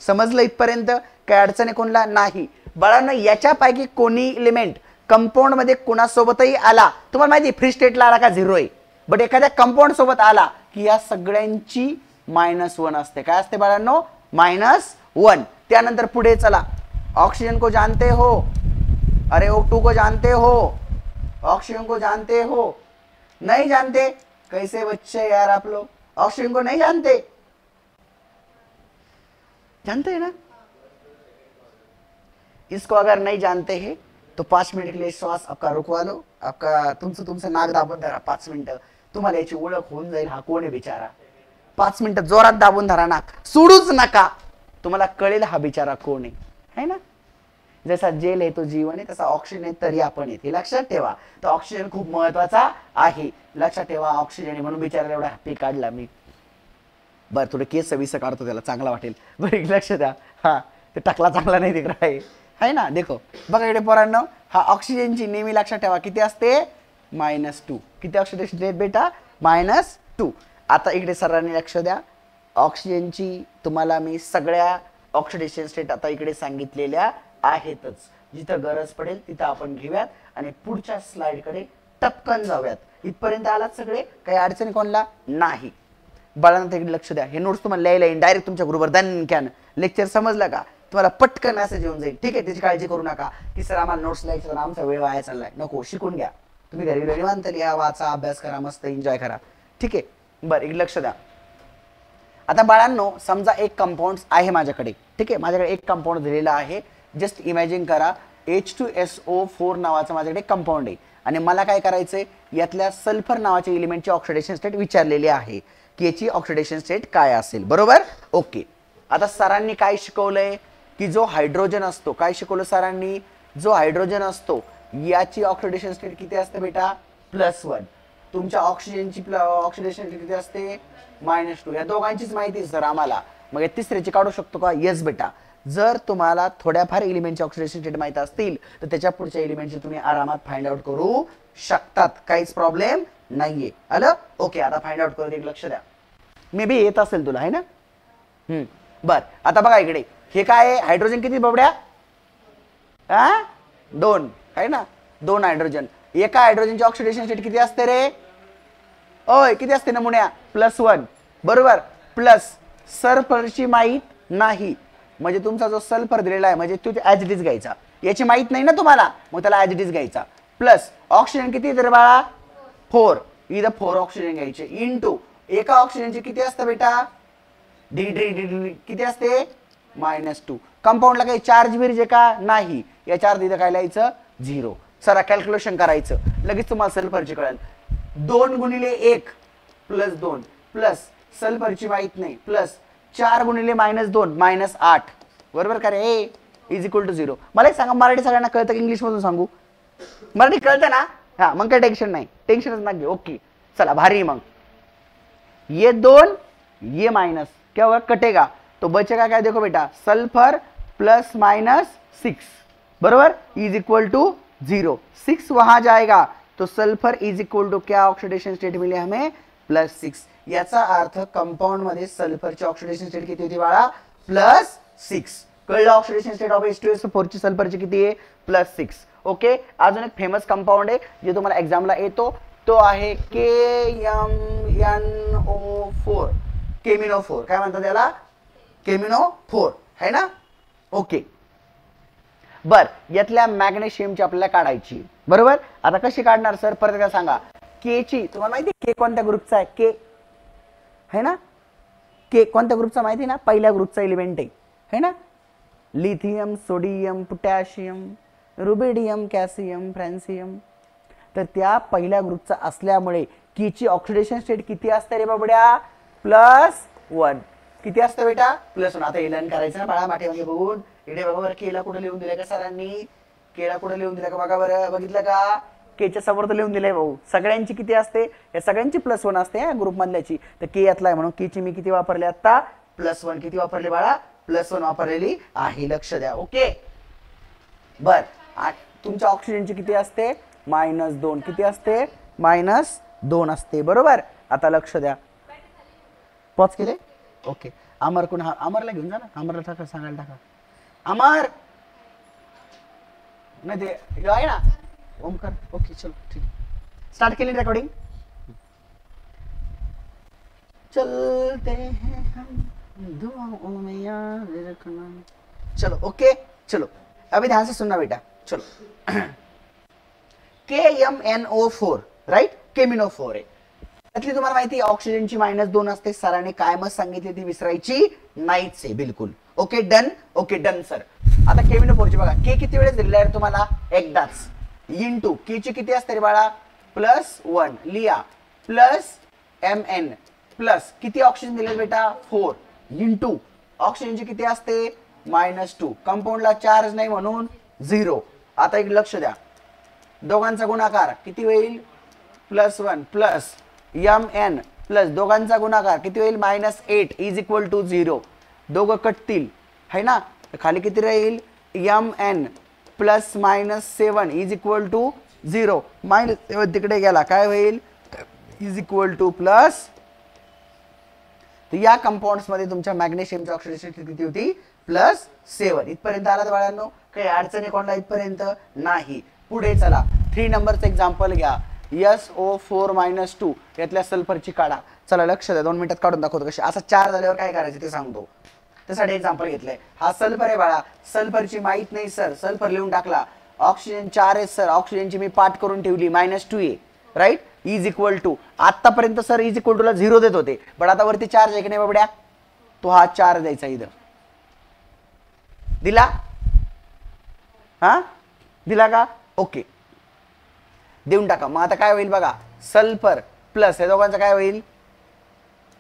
समजलं इथपर्यंत? काय अडचण आहे कोणला? नाही बाळांनो। याच्यापैकी कोणी एलिमेंट कंपाऊंड मध्ये कोणासोबतही आला, तुम्हाला माहिती फ्री स्टेटला आला का 0 आहे, बट एखाद्या कंपाऊंड सोबत आला की या सगळ्यांची -1 असते। काय असते बाळांनो? -1। त्यानंतर पुढे चला, ऑक्सीजन को जानते हो? अरे O2 को जानते हो? ऑक्सीजन को जानते हो? नहीं जानते? कैसे बच्चे यार आप लोग, ऑक्सीजन को नहीं जानते? जानते हैं ना? इसको अगर नहीं जानते हैं तो 5 मिनट के लिए श्वास आपका रुकवा लो, आपका तुमचं नाक दाबून धरा 5 मिनिटं, तुम्हाला याची ओळख होऊन जाईल हा कोण आहे बिचारा। 5 मिनिटं जोरात दाबून धरा नाक, सोडूच नका, तुम्हाला कळेल हा बिचारा कोण आहे ना? जसा जेल आहे तो जीवन आहे, तसा ऑक्सिजन आहे तरी आपण आहे, हे लक्षात ठेवा। तर ऑक्सिजन खूप महत्वाचा आहे, लक्षात ठेवा। ऑक्सिजन आहे म्हणून बिचाराला एवढा हॅपी काढला मी। बरं, थोडे केस सविस काढतो, त्याला चांगला वाटेल। बरं लक्ष द्या, हा ते टाकला चांगला नाही दिख रहा है ना? देखो बघा इकडे पोरांनो, हा ऑक्सिजनची नेहमी लक्षात ठेवा किती असते? -2। किती ऑक्सिडेशन स्टेट बेटा? -2। आता इकडे सरांनी लक्ष द्या, ऑक्सिजनची तुम्हाला मी सगळ्या ऑक्सिडेशन स्टेट आता इकडे सांगितलेल्या आहेतच, जिथं गरज पडेल तिथं आपण घेऊयात आणि पुढच्या स्लाइड कडे टपकन जाऊयात। इथपर्यंत आलात सगळे? काही अडचण कोणला नाही? बाळांनो इकडे लक्ष द्या, हे नोट्स तुम्हाला लिहायला येईल डायरेक्ट तुमच्या ग्रुपवर दणक्यान। लेक्चर समजलं का? तुम्हाला पटकन मेसेज येऊन जाईल, ठीक आहे? त्याची काळजी करू नका की सर आम्हाला नोट्स लिहायचं तर आमचा वेळ वाया चाललाय, नको, शिकून घ्या तुम्ही घरी निवांत लिहा, वाचा, अभ्यास करा, मस्त एन्जॉय करा, ठीक आहे? बरं इकडे लक्ष द्या। आता बाळांनो समजा एक कंपाऊंड आहे माझ्याकडे, ठीक आहे? माझ्याकडे एक कंपाऊंड दिलेला आहे, जस्ट इमॅजिन करा H2SO4 नावाचं माझ्याकडे कंपाऊंड आहे आणि मला काय करायचंय, यातल्या सल्फर नावाच्या एलिमेंटची ऑक्सिडेशन स्टेट विचारलेली आहे की याची ऑक्सिडेशन स्टेट काय असेल, बरोबर? ओके, आता सरांनी काय शिकवलंय की जो हायड्रोजन असतो, काय शिकवलं सरांनी? जो हायड्रोजन असतो याची ऑक्सिडेशन स्टेट किती असते बेटा? +1। तुमच्या ऑक्सिजनची ऑक्सिडेशन स्टेट किती असते? -2। या दोघांचीच माहिती सर आम्हाला, मग या तिसऱ्याची काढू शकतो का? येस बेटा। जर तुम्हाला थोड्याफार एलिमेंटची ऑक्सिडेशन स्टेट माहिती असतील तर त्याच्या पुढच्या एलिमेंटची तुम्ही आरामात फाइंड आउट करू शकतात, काहीच प्रॉब्लेम नाहीये। आलं? ओके, आता फाइंड आउट करू दे, लक्ष द्या, मे बी येत असेल तुला, है ना? बर, आता बघा इकडे, हे काय आहे? हायड्रोजन किती बाबड्या? 2 आहे ना? 2 हायड्रोजन। एका हायड्रोजनची ऑक्सिडेशन स्टेट किती असते रे? ओय किती असते नमुन्या? +1, बरोबर? प्लस सल्फरची माहित नाही, म्हणजे तुमचा जो सल्फर दिलेला आहे म्हणजे तो ॲज इट इज घ्यायचा, याची माहित नाही ना तुम्हाला, मग त्याला ॲज इट इज घ्यायचा। प्लस ऑक्सिजन किती आहे रे बाळा? 4, इथं 4 ऑक्सिजन घ्यायचे इंटू एका ऑक्सिजनची किती असतं बेटा? किती असते? -2। कंपाऊंडला काही चार्ज बिर्ज का? नाही, या चार्ज इथं काय लिहायचं? 0। चला कॅल्क्युलेशन करायचं, लगेच तुम्हाला सल्फरची कळेल। 2 × 1 +2 प्लस सल्फरची माहित नाही प्लस 4 × -2 -8, बरोबर का रे? = 0। मला एक सांगा, मराठी सगळ्यांना कळतं की इंग्लिश मधून सांगू? मराठी कळतं ना? हा, मग काय टेन्शन नाही, टेन्शनच नाही। ओके चला भारी। मग ये 2 ये माइनस क्या होगा? कटेगा, तो बचेगा क्या? देखो बेटा, सल्फर +-6, बरोबर, = 0। 6 वहां जाएगा तो सल्फर = क्या ऑक्सीडेशन स्टेट मिले हमें? +6. याचा अर्थ कंपाऊंड मध्ये सल्फरची ऑक्सिडेशन स्टेट किती होती बाळा? +6. कळलं? ऑक्सिडेशन स्टेट ऑफ H2SO4 ची सल्फरची किती आहे? +6. ओके. अजून एक फेमस कंपाऊंड आहे जे तुम्हाला एक्झामला येतो, तो आहे KMnO4. केमिनो4. काय म्हणतात त्याला? केमिनो4 है ना? ओके. बर, यातल्या मॅग्नेशियमची आपल्याला काढायची, बरोबर. आता कशी काढणार सर? परत एकदा सांगा. के ची तुम्हाला माहिती आहे के कोणत्या ग्रुपचा आहे? के है ना? के कोणत्या ग्रुपचा माहिती ना? पहिल्या ग्रुपचा एलिमेंट आहे, है ना? Lithium, sodium, potassium, rubidium, calcium, francium. तर त्या पहिल्या ग्रुपचा असल्यामुळे की ची ऑक्सिडेशन स्टेट किती असते रे बाबड्या? +1. किती असतं बेटा? +1. आता एलन करायचं ना बाळा, मागे बघून. इकडे बघा बरं, केला कुठे लिहून दिलाय का सरांनी? केला कुठे लिहून दिला का बघा बरं, बघितलं का? केच्या समोर तर लिहून दिलंय भाऊ. सगळ्यांची किती असते? या सगळ्यांची +1 असते या ग्रुप मधल्याची. तर के यातला आहे म्हणून के ची मी किती वापरले आता? +1. किती वापरले बाळा? +1 वापरलेली आहे. लक्ष द्या. ओके. बर, तुमच्या ऑक्सिजनची किती असते? -2. किती असते? -2 असते, बरोबर. आता लक्ष द्या. पॉज केले? ओके. अमर कोण? अमरला घेऊन जा ना. अमरला टाका, सांगायला टाका. अमर नाही ते आहे ना ओमकार. ओके चलो ठीक. स्टार्ट केली रेकॉर्डिंग. चलते हैं हम दुआओं में याद रखना. चलो ओके. चलो अभी ध्यान से सुनना बेटा. चलो KMnO4 राइट? केमिनो4 आहे. त्यातली तुम्हाला माहिती ऑक्सिजनची -2 असते. सरांनी काय मत सांगितली ती विसरायची नाहीच आहे बिलकुल. Okay done. Okay done sir. आता केमिनो4 ची बघा, के किती वेळेस दिलेला आहे तुम्हाला? एकदाच. इंटू के ची किती असते रे बाळा? +1. लिहा +Mn प्लस किती ऑक्सिजन दिले बेटा? 4. इंटू ऑक्सिजनची किती असते? -2. कंपाऊंडला चार्ज नाही म्हणून 0. आता एक लक्ष द्या, दोघांचा गुणाकार किती होईल? +1 प्लस Mn प्लस दोघांचा गुणाकार किती होईल? -8 इज इक्वल टू 0. दोघं कटतील है ना? खाली किती राहील? Mn plus -7 is equal to 0. -7 तिकडे गेला, काय होईल? Is equal to plus. तर या कंपाऊंड्स मध्ये तुमच्या मॅग्नेशियमची ऑक्सिडेशन किती होती? +7. इथपर्यंत आला तर बाळांनो काही अडचणी कोणला इथपर्यंत नाही. पुढे चला, 3 नंबरचं एक्झाम्पल घ्या. SO4-2 यातल्या सल्फरची काढा. चला लक्ष द्या, 2 मिनिटात काढून दाखवतो कशी. असा 4 झाल्यावर काय करायचं ते सांगतो. त्यासाठी एक्झाम्पल घेतलंय. हा सल्फर आहे बाळा. सल्फरची माहित नाही सर, सल्फर लिहून टाकला. ऑक्सिजन 4 आहे सर, ऑक्सिजनची मी पाठ करून ठेवली -2 आहे राईट. इज इक्वल टू आतापर्यंत सर इज इक्वल टू ला 0 देत होते, पण आता वरती चार्ज आहे की नाही बाबड्या? तो हा 4 द्यायचा. इथं दिला? हा दिला का? ओके देऊन टाका. मग आता काय होईल बघा, सल्फर प्लस हे दोघांचं काय होईल?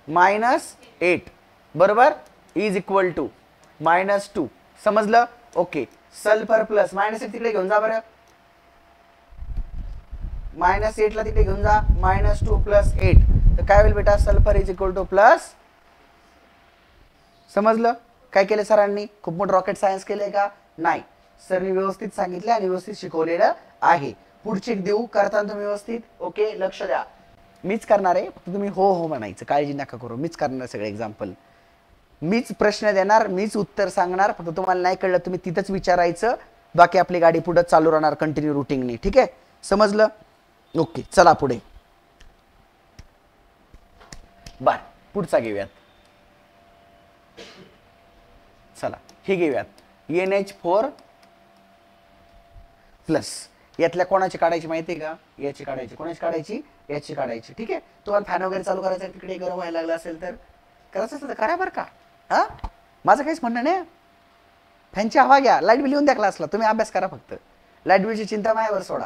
-8 बरोबर. Is equal to -2. समजलं? ओके. सल्फर प्लस -8 तिकडे घेऊन जा बरं. -8 ला तिकडे घेऊन जा. -2 प्लस 8 तर काय होईल बेटा? Sulphur is equal to plus. समजलं काय केलं सरांनी? खूप मोठं रॉकेट सायन्स केलंय का? नाही. सरनी व्यवस्थित सांगितलं आणि व्यवस्थित शिकवलेलं आहे. पुढची देऊ करताना तुम्ही व्यवस्थित. ओके लक्ष द्या. मीच करणार आहे, फक्त तुम्ही हो हो म्हणायचं, काळजी नका करू. मीच करणार सगळे एक्झाम्पल. मीच प्रश्न देणार, मीच उत्तर सांगणार. फक्त तुम्हाला नाही कळलं तुम्ही तिथंच विचारायचं. बाकी आपली गाडी पुढे चालू राहणार कंटिन्यू रुटीनने. ठीक आहे? समजलं? ओके चला पुढे. बर पुढचा घेऊयात. चला हे घेऊयात. NH4 plus. यातल्या कोणाची काढायची माहिती आहे का? याची काढायची. कोणाची काढायची? याची काढायची. ठीक आहे? तुम्हाला फॅन वगैरे चालू करायचं, तिकडे गरम व्हायला लागला असेल तर करायचं असेल तर करा बरं का. हा माझं काहीच म्हणणं नाही. फॅनची हवा घ्या. लाईट बिल येऊन द्या क्लासला. तुम्ही अभ्यास करा फक्त. लाईट बिलची चिंता माझ्यावर सोडा.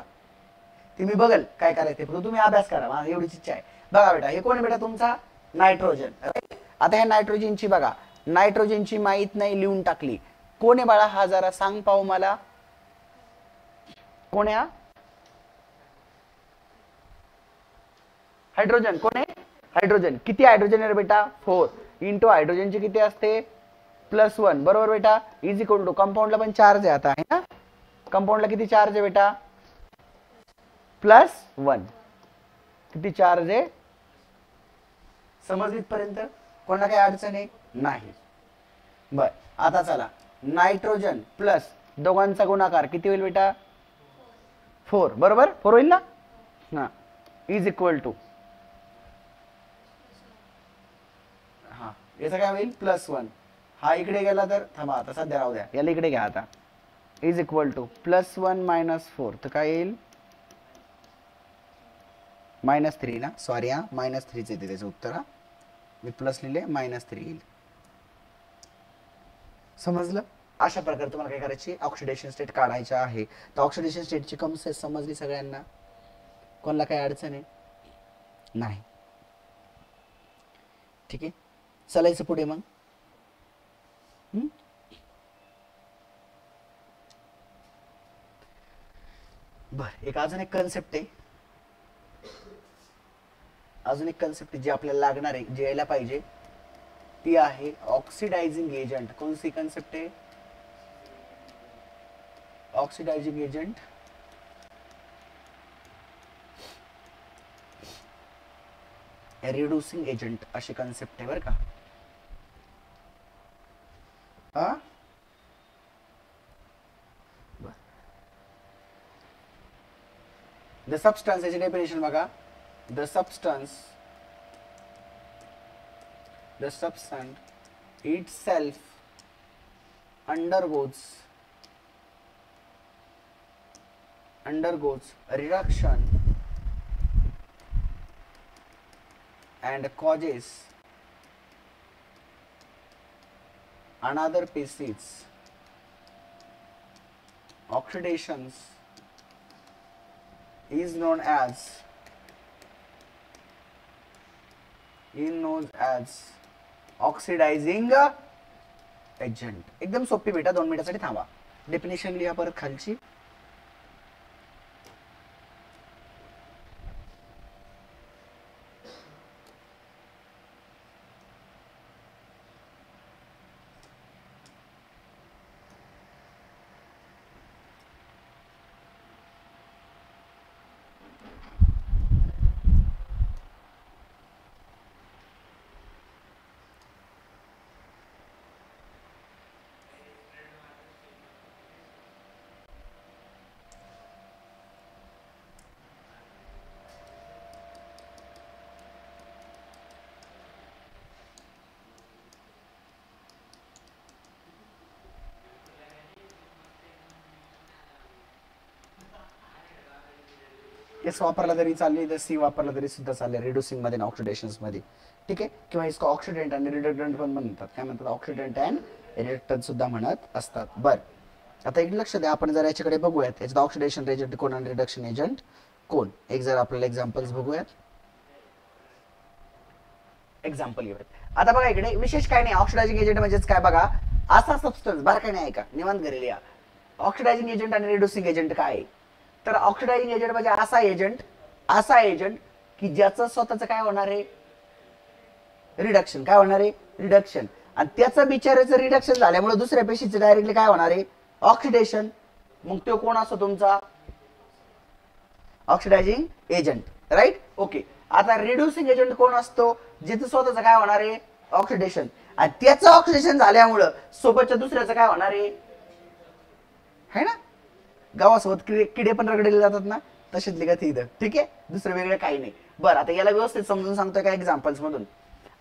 ती मी बघल काय करायचं, फक्त तुम्ही अभ्यास करा. माझी एवढीच इच्छा आहे. बघा बेटा, हे कोण आहे बेटा? तुमचा नायट्रोजन. आता ह्या नायट्रोजनची बघा, नायट्रोजनची माहित नाही लिहून टाकली. कोण आहे बाळा हा? जरा सांग पाहू मला. कोण आहे हा? हायड्रोजन. कोण आहे? हायड्रोजन. किती हायड्रोजन आहे बेटा? 4. इंटू हायड्रोजनची किती असते? +1 बरोबर बेटा. इज इक्वल टू कंपाऊंडला पण चार्ज आहे आता आहे ना? कंपाऊंडला किती चार्ज आहे बेटा? +1. किती चार्ज आहे? समज इथपर्यंत कोणाला काही अडचण आहे नाही. बर आता चला, नायट्रोजन प्लस दोघांचा गुणाकार किती होईल बेटा 4 बरोबर 4 होईल ना. हा इज इक्वल टू हा याचा काय होईल +1. हा इकडे गेला तर थांबा आता सध्या राहू द्या, याला इकडे घ्या आता. इज इक्वल टू +1 - 4 तर काय येईल -3 ना. सॉरी हा -3 येते त्याचं उत्तर. हा मी प्लस लिहिले -3 येईल. समजलं. अशा प्रकारे तुम्हाला काय करायची ऑक्सिडेशन स्टेट काढायचे आहे. तर ऑक्सिडेशन स्टेटची कन्सेप्ट समजली सगळ्यांना. कोणाला काही अडचण आहे नाही. ठीक आहे चालायचं पुढे मग. बर एक अजून एक कन्सेप्ट आहे, अजून एक कन्सेप्ट जी आपल्याला लागणार आहे, जी यायला पाहिजे, ती आहे ऑक्सिडायझिंग एजंट. कोणती कन्सेप्ट आहे ऑक्सिडायझिंग एजंट. रिड्युसिंग एजंट अशी कन्सेप्ट आहे बरं का. द सबस्टन्स याची डेफिनेशन बघा. The substance itself undergoes reduction and causes another species oxidations is known as oxidizing agent. एकदम सोपी बेटा, 2 मिनिटासाठी थांबा. डेफिनेशन लिहा परत खालची. एस वापरला तरी चालेल, तर सी वापरला तरी सुद्धा चालेल रिड्युसिंग मध्ये, ऑक्सिडेशन मध्ये. ठीक आहे. किंवा इसको ऑक्सिडेंट आणि रिडक्टंट पण म्हणतात. काय म्हणतात ऑक्सिडेंट अँड रिडक्टंट सुद्धा म्हणत असतात. बर आता एक लक्ष द्या, आपण जर याच्याकडे बघूयात याच्यात ऑक्सिडेशन एजंट कोण आणि रिडक्शन एजंट कोण. एक जर आपल्याला एक्झाम्पल्स बघूयात. एक्झाम्पल घेऊयात. आता बघा इकडे विशेष काय नाही, ऑक्सिडायझिंग एजंट म्हणजेच काय बघा, असा सबस्टन्स बार काय नाही आहे का निवांत घरी लिहा. ऑक्सिडायझिंग एजंट आणि रिड्युसिंग एजंट काय आहे, तर ऑक्सिडायझिंग एजंट म्हणजे असा एजंट की ज्याचं स्वतःच काय होणार आहे रिडक्शन. काय होणार आहे रिडक्शन. आणि त्याचं बिचाराचं रिडक्शन झाल्यामुळे दुसऱ्या पेशीचं डायरेक्टली काय होणार आहे ऑक्सिडेशन. मग तो कोण असतो तुमचा ऑक्सिडायझिंग एजंट. Right okay. आता रिड्युसिंग एजंट कोण असतो, ज्याचं स्वतःच काय होणार आहे ऑक्सिडेशन, आणि त्याचं ऑक्सिडेशन झाल्यामुळं सोबतच्या दुसऱ्याचं काय होणार आहे ना. गावासोबत किडे पण रगडले जातात ना, तशीच गती इथं. ठीक आहे, दुसरं वेगळं काही नाही. बरं आता याला व्यवस्थित समजून सांगतोय का एक्झाम्पल्स मधून.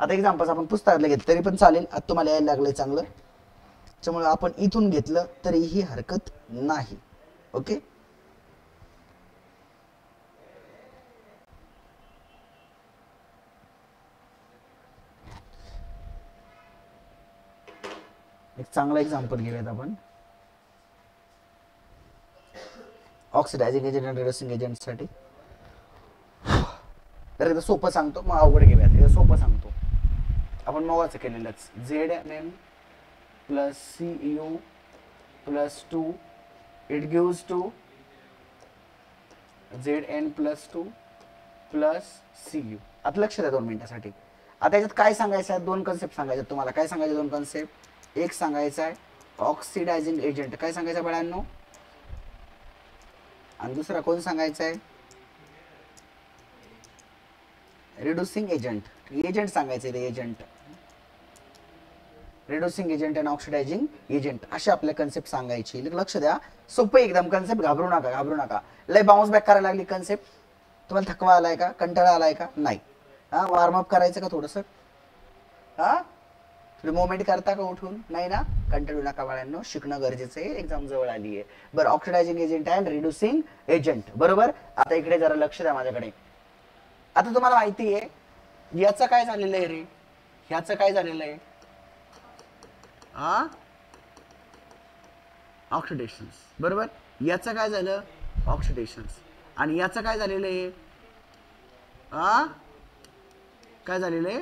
आता एक्झाम्पल्स आपण पुस्तकातलं घेतलं तरी पण चालेल, आता तुम्हाला यायला लागलंय चांगलं, त्यामुळे आपण इथून घेतलं तरीही हरकत नाही. ओके. एक चांगला एक्झाम्पल घेऊयात आपण ऑक्सिडायझिंग एजंट आणि रिड्युसिंग एजंट साठी. तर इथं सोपं सांगतो, मग अवघड घेऊयात. इथं सोपं सांगतो, आपण मगाच केलेलंच. ZnN + CU + 2 it gives to Zn + 2 + CU. आता लक्ष द्या 2 मिनिटासाठी. आता याच्यात काय सांगायचं आहे, 2 कन्सेप्ट सांगायचे तुम्हाला. काय सांगायचे 2 कन्सेप्ट. एक सांगायचं आहे ऑक्सिडायझिंग एजंट, काय सांगायचं बाळांनो, आणि दुसरा कोण सांगायचा आहे रिड्युसिंग एजंट, एजंट सांगायचं ते एजंट, रिड्युसिंग एजंट आणि ऑक्सिडायझिंग एजंट असे आपल्या कन्सेप्ट सांगायची. लक्ष द्या, सोपं एकदम कन्सेप्ट, घाबरू नका घाबरू नका. लय बाउन्स बॅक करायला लागली कन्सेप्ट, तुम्हाला थकवा आलाय का, कंटाळा आलाय का, नाही हा वॉर्मअप करायचं का थोडंसं, हा थोडी मोमेंट करता का उठून, नाही ना, कंटाळू नका बाळांनो, शिकणं गरजेचं आहे, एक्झाम जवळ आली आहे. बरं, oxidizing agent and reducing agent, बरोबर. आता इकडे जरा लक्ष द्या माझ्याकडे. आता तुम्हाला माहिती आहे याचं काय झालेलं आहे रे, ह्याचं काय झालेलं आहे, ऑक्सिडेशन, बरोबर. याचं काय झालं, ऑक्सिडेशन, आणि याचं काय झालेलं आहे, काय झालेलं आहे,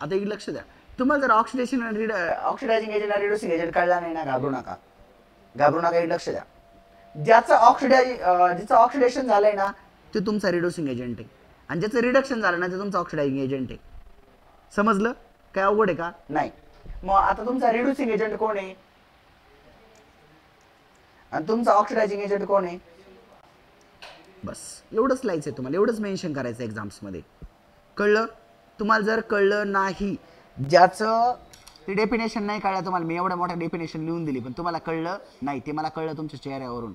आता एक लक्ष द्या. तुम्हाला जर ऑक्सिडेशन आणि ऑक्सिडायझिंग एजंट आणि रिड्युसिंग एजंट कळला नाही ना, घाबरू नका घाबरू नका, एक लक्ष द्या. ज्याचं ऑक्सिडेशन झालंय ना ते तुमचा रिड्युसिंग एजंट आहे, आणि ज्याचं रिडक्शन झालं ना ते तुमचं ऑक्सिडायझिंग एजंट आहे. समजलं, काय अवघड आहे का, नाही. मग आता तुमचा रिड्युसिंग एजंट कोण आहे आणि तुमचा ऑक्सिडायझिंग एजंट कोण आहे, बस एवढंच लिहायचंय तुम्हाला, एवढंच मेन्शन करायचं एक्झाम्स मध्ये. कळलं, तुम्हाला जर कळलं नाही, ज्याचं ते डेफिनेशन नाही कळलं तुम्हाला, मी एवढ्या मोठ्या डेफिनेशन लिहून दिली पण तुम्हाला कळलं नाही, ते मला कळलं तुमच्या चेहऱ्यावरून.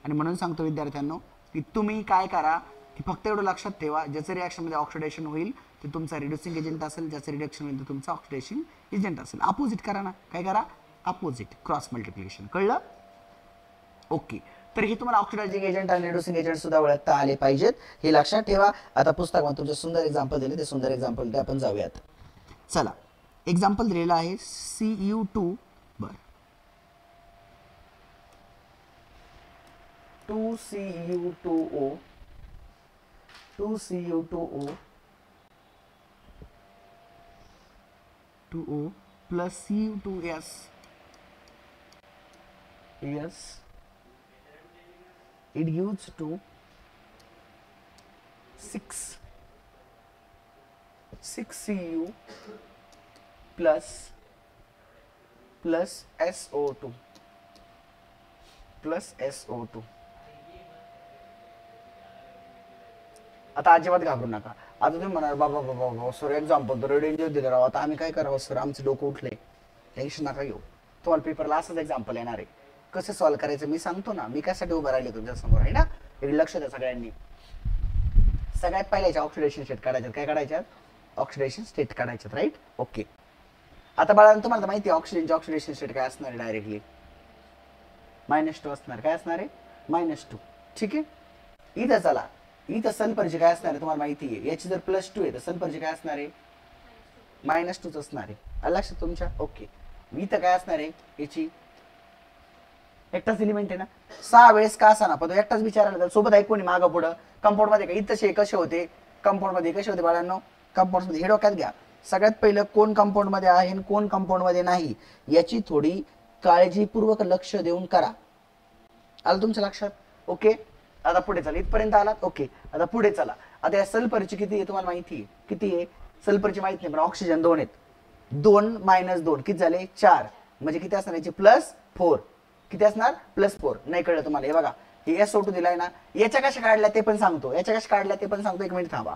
आणि म्हणून सांगतो विद्यार्थ्यांनो की तुम्ही काय करा की फक्त एवढं लक्षात ठेवा, ज्याचं रिॲक्शनमध्ये ऑक्सिडेशन होईल ते तुमचा रिड्युसिंग एजंट असेल, ज्याचं रिडक्शन होईल ते तुमचा ऑक्सिडेशन एजंट असेल. अपोजिट करा ना, काय करा, अपोजिट, क्रॉस मल्टिप्लिकेशन. कळलं, ओके. तर हे तुम्हाला ऑक्सिडायझिंग एजंट आणि रिड्युसिंग एजंट सुद्धा ओळखता आले पाहिजेत, हे लक्षात ठेवा. आता पुस्तकामध्ये तुमचे सुंदर एक्झाम्पल दिले, ते सुंदर एक्झाम्पल ते आपण जाऊयात. चला, एक्झाम्पल दिलेलं आहे Cu2 बर 2Cu2O 2Cu2O 2O plus Cu2S yes it gives to 6Cu plus SO2 plus SO2. आता अजिबात घाबरू नका. आता तुम्ही म्हणाल बाबा बाबा बाबा सर एक्झाम्पल तर डेंजर दिलं राव, आता आम्ही काय करावं सर, आमचं डोकं उठलंय. टेन्शन नका घेऊ, तुम्हाला पेपरला असंच एक्झाम्पल येणार आहे. कसं सॉल्व्ह करायचं मी सांगतो ना, मी कशासाठी उभं राहिले तुमच्या समोर आहे ना. एक लक्ष द्या सगळ्यांनी. सगळ्यात पहिल्याच्या ऑक्सिडेशन स्टेट काढायच्यात, काय काढायच्यात, ऑक्सिडेशन स्टेट काढायच्यात, राईट. ओके. आता बाळांनो तुम्हाला माहिती आहे ऑक्सिजनची ऑक्सिडेशन स्टेट काय असणार आहे, डायरेक्टली -2 असणार. काय असणार आहे, -2. ठीक आहे. इथं चला, इथं सल्फरची काय असणार आहे तुम्हाला माहिती आहे, याची जर +2 आहे तर सल्फरची काय असणार आहे, -2च असणार आहे. लक्षात तुमच्या, ओके. इथं काय असणार आहे, याची एकटाच एलिमेंट आहे ना, 6 वेळेस का असा ना पण एकटाच विचारायला सोबत ऐकून मागं पुढं कंपाऊंड मध्ये का इथं कसे होते, कंपाऊंड मध्ये कसे होते बाळांनो, कंपाऊंड मध्ये हे डोक्यात घ्या. सगळ्यात पहिलं कोण कंपाऊंड मध्ये आहे आणि कोण कंपाऊंड मध्ये नाही याची थोडी काळजीपूर्वक लक्ष देऊन करा. आलं तुमच्या लक्षात, ओके. आता पुढे चला, इथपर्यंत आलात, ओके. आता पुढे चला. आता या सल्फरची किती आहे तुम्हाला माहिती आहे, किती आहे सल्फरची माहिती नाही पण ऑक्सिजन 2 आहेत. 2 - 2 किती झाले, 4. म्हणजे किती असणार याची +4, किती असणार +4. नाही कळलं तुम्हाला, हे बघा हे SO2 दिलाय ना, याच्या कशा काढल्या ते पण सांगतो, याच्या कशा काढल्या ते पण सांगतो, 1 मिनिट थांबा.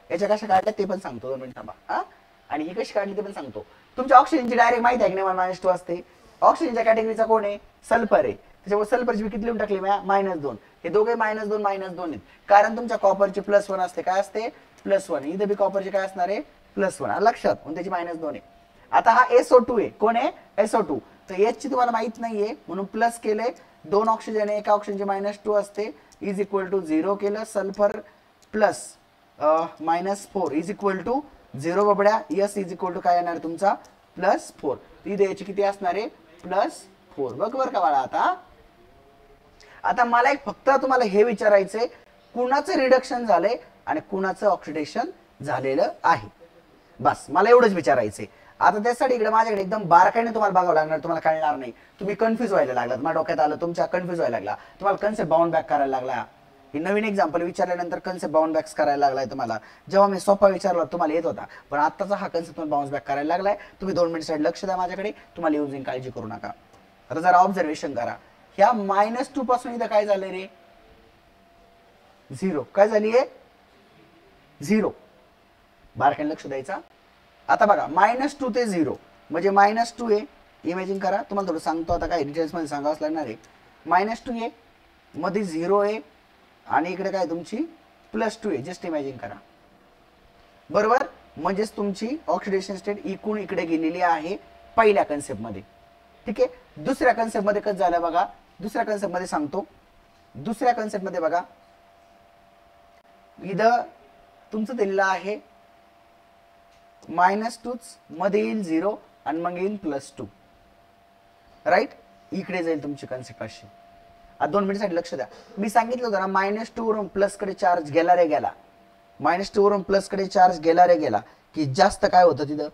याच्या कशा काढल्या ते पण सांगतो, 2 मिनिट थांबा. हा, आणि ही कशी काढली ते पण सांगतो. तुमच्या ऑक्सिजनची डायरेक्ट माहिती आहे की नाही, -2 असते. ऑक्सिजनच्या कॅटेगरीचा कोण आहे, सल्फर आहे. त्याच्यामुळे सल्फरची किती लिहून टाकली -2. हे दोघे -2 आहेत, कारण तुमच्या कॉपरची +1 असते. काय असते, +1. इथे बी कॉपरची काय असणार आहे, +1. लक्षात, म्हणून त्याची -2 आहे. आता हा SO2 आहे, कोण आहे, SO2. तर याची तुम्हाला माहित नाहीये म्हणून प्लस केले. 2 ऑक्सिजन आहे, एका ऑक्सिजनची -2 असते, इज इक्वल टू 0 केलं. Sulphur plus -4 is equal to 0 बबड्या. यस इज इक्वल टू काय येणार तुमचा +4. इथे याची किती असणार आहे, +4. बघ बरं का बाळा. आता मला एक फक्त तुम्हाला हे विचारायचंय, कुणाचं रिडक्शन झालंय आणि कुणाचं ऑक्सिडेशन झालेलं आहे, बस मला एवढंच विचारायचंय. आता त्यासाठी इकडे माझ्याकडे एकदम बारकाईने तुम्हाला बघावं लागणार, तुम्हाला कळणार नाही. तुम्ही कन्फ्युज व्हायला लागलात, माझ्या डोक्यात आलं तुमच्या कन्फ्युज व्हायला लागला, तुम्हाला कन्सेप्ट बाउंड बॅक करायला लागला. ही नवीन एक्झाम्पल विचारल्यानंतर कन्सेप्ट बाउंड बॅक करायला लागलाय तुम्हाला. जेव्हा मी सोपा विचारला तुम्हाला येत होता, पण आत्ताचा हा कन्सेप्ट बाउंड बॅक करायला लागलाय. तुम्ही 2 मिनिट लक्ष द्या माझ्याकडे, तुम्हाला युजिंग काळजी करू नका. आता जरा ऑब्झर्वेशन करा. ह्या -2 पासून इथं काय झालंय रे, 0. काय झालीये, 0 बारकाईने लक्ष द्यायचा. आता बघा -2 ते 0 म्हणजे -2 आहे. इमॅजिन करा, तुम्हाला थोडं सांगतो आता, काय डिटेल्स मध्ये सांगावंच लागणार आहे. -2 आहे, मध्ये 0 आहे आणि इकडे काय तुमची +2 आहे. जस्ट इमॅजिन करा. बरोबर, म्हणजेच तुमची ऑक्सिडेशन स्टेट इकडून इकडे गेलेली आहे पहिल्या कन्सेप्ट मध्ये. ठीक आहे. दुसऱ्या कन्सेप्ट मध्ये कसं झालं बघा. दुसऱ्या कन्सेप्ट मध्ये सांगतो. दुसऱ्या कन्सेप्ट मध्ये बघा, इथं तुमचं दिलेलं आहे -2 मध्ये येईल 0 आणि मग येईल +2. राईट, इकडे जाईल तुमची कन्सेप्ट अशी. आता 2 मिनिटसाठी लक्ष द्या. मी सांगितलं होतं ना, -2 वरून प्लस कडे चार्ज गेला रे गेला. -2 वरून प्लस कडे चार्ज गेला रे गेला की जास्त काय होतं तिथं,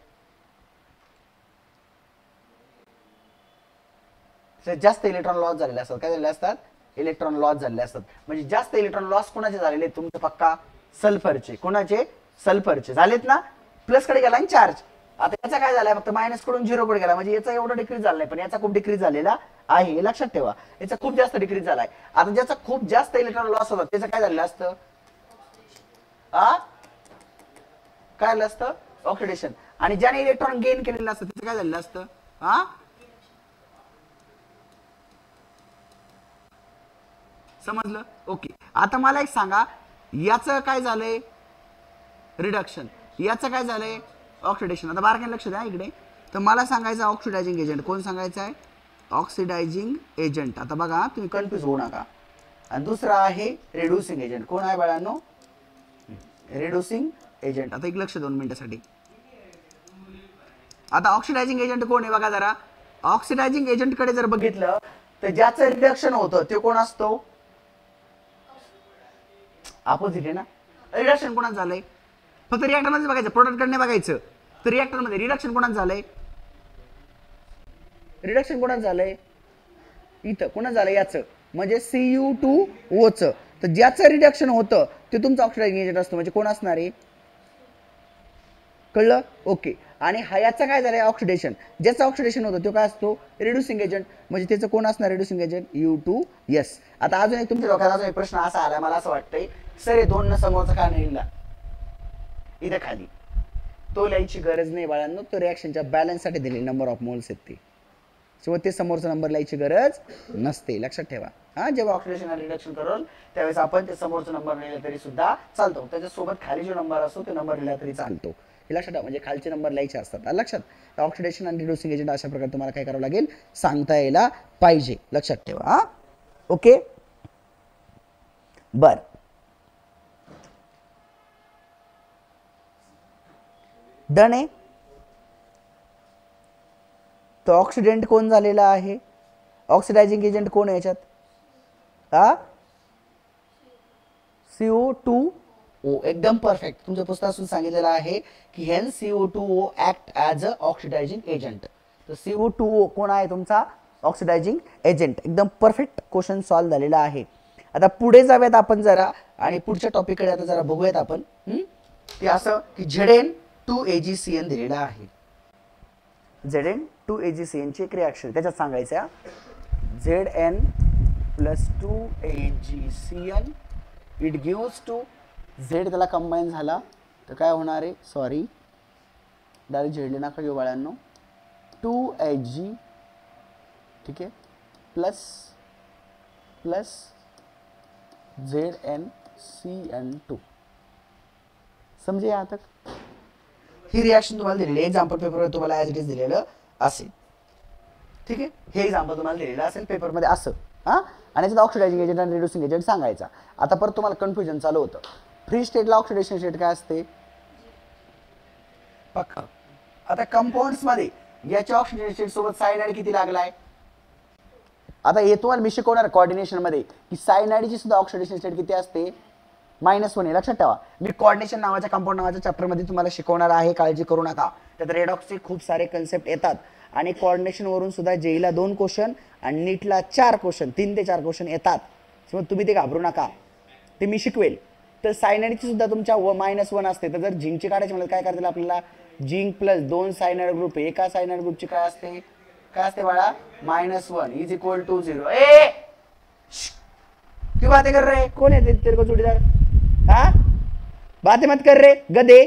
जास्त इलेक्ट्रॉन लॉस झालेले असतात. काय झालेले असतात, इलेक्ट्रॉन लॉस झालेले असतात. म्हणजे जास्त इलेक्ट्रॉन लॉस कोणाचे झालेले, तुमचे पक्का सल्फरचे. कोणाचे, सल्फरचे झालेत ना. प्लस कडे गेला चार्ज. आता याचा काय झालाय, फक्त मायनस कडून 0 कडे गेला, म्हणजे याचा एवढा डिक्रीज झाला नाही, पण याचा खूप डिक्रीज झालेला आहे. हे लक्षात ठेवा, याचा खूप जास्त डिक्रीज झालाय. आता ज्याचा खूप जास्त इलेक्ट्रॉन लॉस होता त्याचं काय झालेलं असतं, काय झालं असतं, ऑक्सिडेशन. आणि ज्याने इलेक्ट्रॉन गेन केलेलं असतं त्याचं काय झालेलं असतं, समजलं. ओके. आता मला एक सांगा, याचं काय झालंय, रिडक्शन. याचं काय झालंय, ऑक्सिडेशन. आता बारकाईने लक्ष द्या इकडे. तर मला सांगायचं ऑक्सिडायझिंग एजंट कोण सांगायचं आहे, ऑक्सिडायझिंग एजंट. आता बघा, तुम्ही कन्फ्युज होऊ नका. आणि दुसरा आहे रिड्युसिंग एजंट. कोण आहे बाळांनो, रिड्युसिंग एजंट. आता एक लक्ष 2 मिनिटासाठी. आता ऑक्सिडायझिंग एजंट कोण आहे बघा जरा. ऑक्सिडायझिंग एजंट कडे जर बघितलं तर ज्याचं रिडक्शन होतं ते कोण असतो, अपोजिट आहे ना. रिडक्शन कोणाचं झालंय, फक्त रिएक्टर मध्ये बघायचं, प्रोडक्ट कडे बघायचं. तर रिएक्टर मध्ये रिडक्शन कोणाचं झालंय, रिडक्शन कोणाचं झालंय, इथं कोणाचं झालंय, याचं म्हणजे Cu2O चं. तर ज्याचं रिडक्शन होतं ते तुमचं ऑक्सिडायझिंग एजंट असतो. म्हणजे कोण असणार आहे, कळलं. ओके. आणि हा याचा काय झालंय, ऑक्सिडेशन. ज्याचं ऑक्सिडेशन होतं तो काय असतो, रिड्युसिंग एजंट. म्हणजे त्याचं कोण असणार, रिड्युसिंग एजंट, U2S. आता अजून एक तुमच्या डोक्यात अजून एक प्रश्न असा आला, मला असं वाटतंय, सर हे 2 न समोरचा का नाही लिहिला इथं खाली. तो लिहायची गरज नाही बाळांनो, तो रिएक्शनच्या बॅलन्स साठी दिले नंबर ऑफ मोल्स आहेत ते समोरचा नंबर लिहायची गरज नसते. लक्षात ठेवा. जेव्हा ऑक्सिडेशन आणि रिडक्शन करून त्यावेळेस आपण ते समोरचा नंबर लिहिला तरी सुद्धा चालतो. त्याच्यासोबत खाली जो नंबर असतो तो नंबर लिहिला तरी चालतो. हे लक्षात ठेवा, म्हणजे खालचे नंबर लिहायचे असतात. लक्षात. ऑक्सिडेशन आणि रिड्युसिंग एजंट अशा प्रकारे तुम्हाला काय करावं लागेल, सांगता यायला पाहिजे. लक्षात ठेवा. ओके. बर, डन आहे. तो ऑक्सिडेंट कोण झालेला आहे, ऑक्सिडायझिंग एजंट कोण आहे याच्यात, CO2O. एकदम परफेक्ट. तुमच्या पुस्तकातून सांगितलेलं आहे की हेन CO2O act as a oxidizing agent. तर CO2O कोण आहे तुमचा, ऑक्सिडायझिंग एजंट. एकदम परफेक्ट क्वेश्चन सॉल्व्ह झालेला आहे. आता पुढे जाऊयात आपण जरा, आणि पुढच्या टॉपिककडे आता जरा बघूयात आपण. ते असं की Zn2AgCN दिलेला आहे. Zn2AgCN ची एक रिॲक्शन त्याच्यात सांगायचं, Zn + 2AgCN it gives to Z. त्याला कंबाईन झाला तर काय होणार आहे, सॉरी डायरेक्ट झेडले नका घेऊ बाळांनो, 2Ag, ठीक आहे, प्लस ZnCN2. समजे आता ही रिॲक्शन तुम्हाला दिलेली, एक्झाम्पल पेपरवर तुम्हाला ॲज इट इज दिलेलं असेल. ठीक आहे, हे एक्झाम्पल तुम्हाला दिलेलं असेल पेपरमध्ये असं. आणि याच्यात ऑक्सिडायझिंग एजंट आणि रिड्युसिंग एजंट सांगायचा. आता परत तुम्हाला कन्फ्युजन चालू होतं. फ्री स्टेटला ऑक्सिडेशन स्टेट काय असते, पक्का. आता कंपाऊंड्स मध्ये याच्या ऑक्सिडेशन स्टेट सोबत सायनाइड किती लागलाय. आता हे तुम्हाला मी शिकवणार कोऑर्डिनेशन मध्ये की सायनाइडची सुद्धा ऑक्सिडेशन स्टेट किती असते, -1 आहे. लक्षात ठेवा, मी कोऑर्डिनेशन नावाच्या कंपाऊंड नावाच्या चॅप्टर मध्ये तुम्हाला शिकवणार आहे, काळजी करू नका. त्यात रेडॉक्सचे खूप सारे कन्सेप्ट येतात. आणि कोऑर्डिनेशन वरून सुद्धा जेईला 2 क्वेश्चन आणि नीटला 4 क्वेश्चन, 3 ते 4 क्वेश्चन येतात. मग तुम्ही ते घाबरू नका, ते मी शिकवेल. तर सायनाइडची सुद्धा तुमच्या -1 असते. तर जर झिंकची काढायची म्हणजे काय करतील आपल्याला, झिंक प्लस 2 सायनाइड ग्रुप, एका सायनाइड ग्रुपची काय असते, बाळा, -1 = 0. क्यों बातें कर रहे, कौन है तेरे को जोड़ीदार, बातें मत कर रे गधे,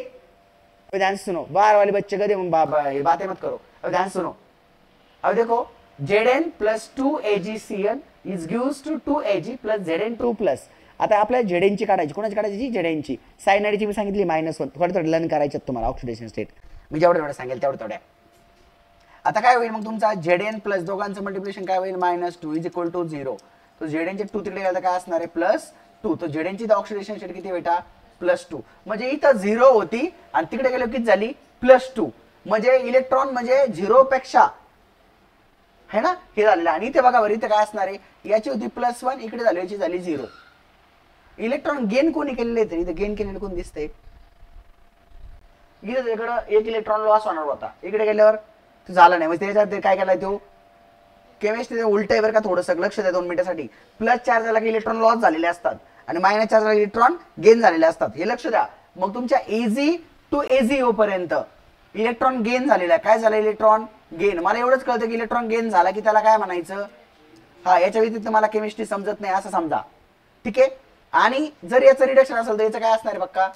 ध्यान से सुनो, बाहर वाले बच्चे गधे बातें मत करो, अब ध्यान सुनो। अब देखो Zn plus 2AgCl is gives to 2Ag plus Zn2 plus. आता आपल्याला Zn ची काढायची, कोणाची काढायची? Zn ची। सायनाइडची मी सांगितली -1, थोडे थोडे लर्न करायचे तुम्हाला ऑक्सिडेशन स्टेट, मी जेवढे सांगेल तेवढ्या। आता काय होईल मग तुमचा Zn प्लस दोघांचं मल्टिप्लिकेशन काय होईल? -2 इज इक्वल टू 0। तो Zn चे 2 तिकडे गेला काय असणार आहे? +2। तो Zn ची ऑक्सिडेशन स्टेट किती बेटा? +2। म्हणजे इथं 0 होती आणि तिकडे गेलो किती झाली? +2। म्हणजे इलेक्ट्रॉन म्हणजे 0 पेक्षा है ना हे झालेलं। आणि इथे बघा बरं, इथे काय असणार आहे? याची होती +1, इकडे झाली, याची झाली 0। इलेक्ट्रॉन गेन कोणी केलेले? तरी इथे गेन केलेलं कोण दिसतंय? इथे इकडं एक इलेक्ट्रॉन लॉस होणार होता, इकडे गेल्यावर झालं नाही, म्हणजे त्याच्यात काय केलाय तो केमिस्ट्री उलट आहे बरं का, थोडंसं लक्ष द्या 2 मिनिटासाठी। प्लस चार्ज झाला की इलेक्ट्रॉन लॉस झालेले असतात आणि मायनस चार्ज झाला इलेक्ट्रॉन गेन झालेले असतात, हे लक्ष द्या। मग तुमच्या Ag टू Ag पर्यंत इलेक्ट्रॉन गेन झालेला आहे। काय झालं? Electron gain. मला एवढंच कळतं की इलेक्ट्रॉन गेन झाला की त्याला काय म्हणायचं? हा, याच्या व्यतिरिक्त मला केमिस्ट्री समजत नाही असं समजा, ठीक आहे। आणि जर याचं रिडक्शन असेल तर याचं काय असणार आहे पक्का?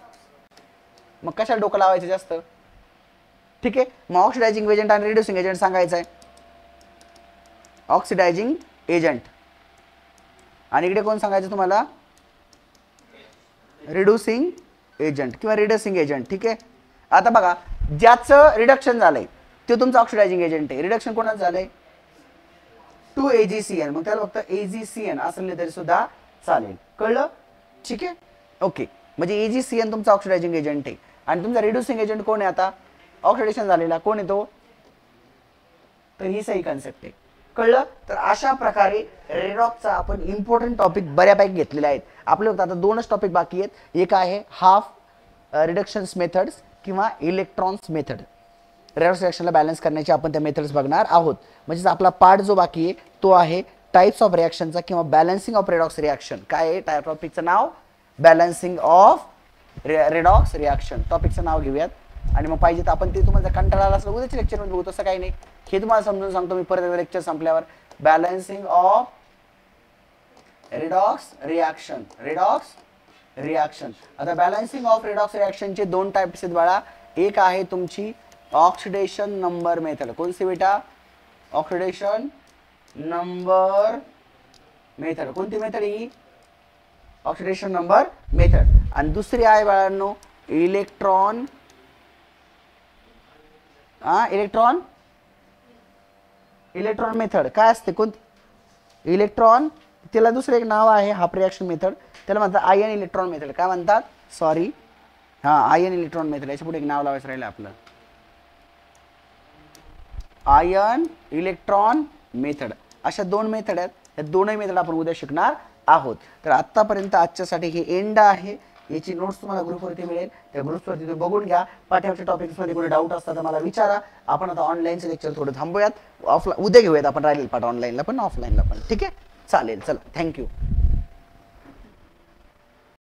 मग कशाला डोकं लावायचं जास्त, ठीक आहे। मग ऑक्सिडायझिंग एजंट आणि रिड्युसिंग एजंट सांगायचं आहे। ऑक्सिडायझिंग एजंट आणि इकडे कोण सांगायचं तुम्हाला? रिड्युसिंग एजंट किंवा रिड्युसिंग एजंट, ठीक आहे। आता बघा, ज्याचं रिडक्शन झालंय ते तुमचं ऑक्सिडायझिंग एजंट आहे। रिडक्शन कोणाचं झालंय? 2AgCl, मग त्याला फक्त AgCN असले तरी सुद्धा चालेल, कळलं? ठीक आहे, ओके। म्हणजे AgCN तुमचा ऑक्सिडायझिंग एजंट आहे आणि तुमचा रिड्युसिंग एजंट कोण आहे? आता ऑक्सिडेशन झालेला कोण आहे तो? तर ही सही कन्सेप्ट आहे, कळलं? तर अशा प्रकारे रेडॉक्सचा आपण इम्पॉर्टंट टॉपिक बऱ्यापैकी घेतलेले आहेत। आपले आता 2च टॉपिक बाकी आहेत, एक आहे हाफ रिडक्शन्स मेथड्स किंवा इलेक्ट्रॉन्स मेथड। रेडॉक्स रिएक्शनला बॅलन्स करण्याचे आपण त्या मेथड्स बघणार आहोत। म्हणजे आपला पार्ट जो बाकी आहे तो आहे टाइप्स ऑफ रिएक्शनचा किंवा बॅलन्सिंग ऑफ रेडॉक्स रिएक्शन। काय आहे टॉपिकचं नाव? बॅलन्सिंग ऑफ रेडॉक्स रिएक्शन टॉपिकचं नाव घेऊयात। आणि मग पाहिजे तर आपण ते तुम्हाला कंटाळा आला असलं उद्याच्या लेक्चरमध्ये बघू, तसं काही नाही, हे तुम्हाला समजून सांगतो मी परत लेक्चर संपल्यावर। Balancing of redox reaction, redox reaction. आता बॅलन्सिंग ऑफ रेडॉक्स रिएक्शनचे 2 टाइप्स आहेत बाळा। एक आहे तुमची ऑक्सिडेशन नंबर मेथड। कोणती बेटा? Oxidation number method. कोणती मेथड ही? Oxidation number method. आणि दुसरी आहे बाळांनो इलेक्ट्रॉन इलेक्ट्रॉन मेथड। काय असते? कोणती? इलेक्ट्रॉन, त्याला दुसरं एक नाव आहे हाफ रिएक्शन मेथड, त्याला म्हणतात आयन इलेक्ट्रॉन मेथड। काय म्हणतात? Sorry, ion electron method. याच्या पुढे एक नाव लावायचं राहिलं आपलं, आयन इलेक्ट्रॉन मेथड। अशा 2 मेथड आहेत, या दोनही मेथड आपण उद्या शिकणार आहोत। तर आतापर्यंत आजच्यासाठी हे एंड आहे। याची नोट्स तुम्हाला ग्रुपवरती मिळेल, त्या ग्रुपवरती तुम्ही बघून घ्या। पाठ्याच्या टॉपिक्समध्ये कोणी डाऊट असतात तर मला विचारा। आपण आता ऑनलाईनचं लेक्चर थोडं थांबूयात, उद्या घेऊयात आपण राहिलेलं पाठ ऑनलाईनला पण ऑफलाईनला पण, ठीक आहे? चालेल, चला, थँक्यू।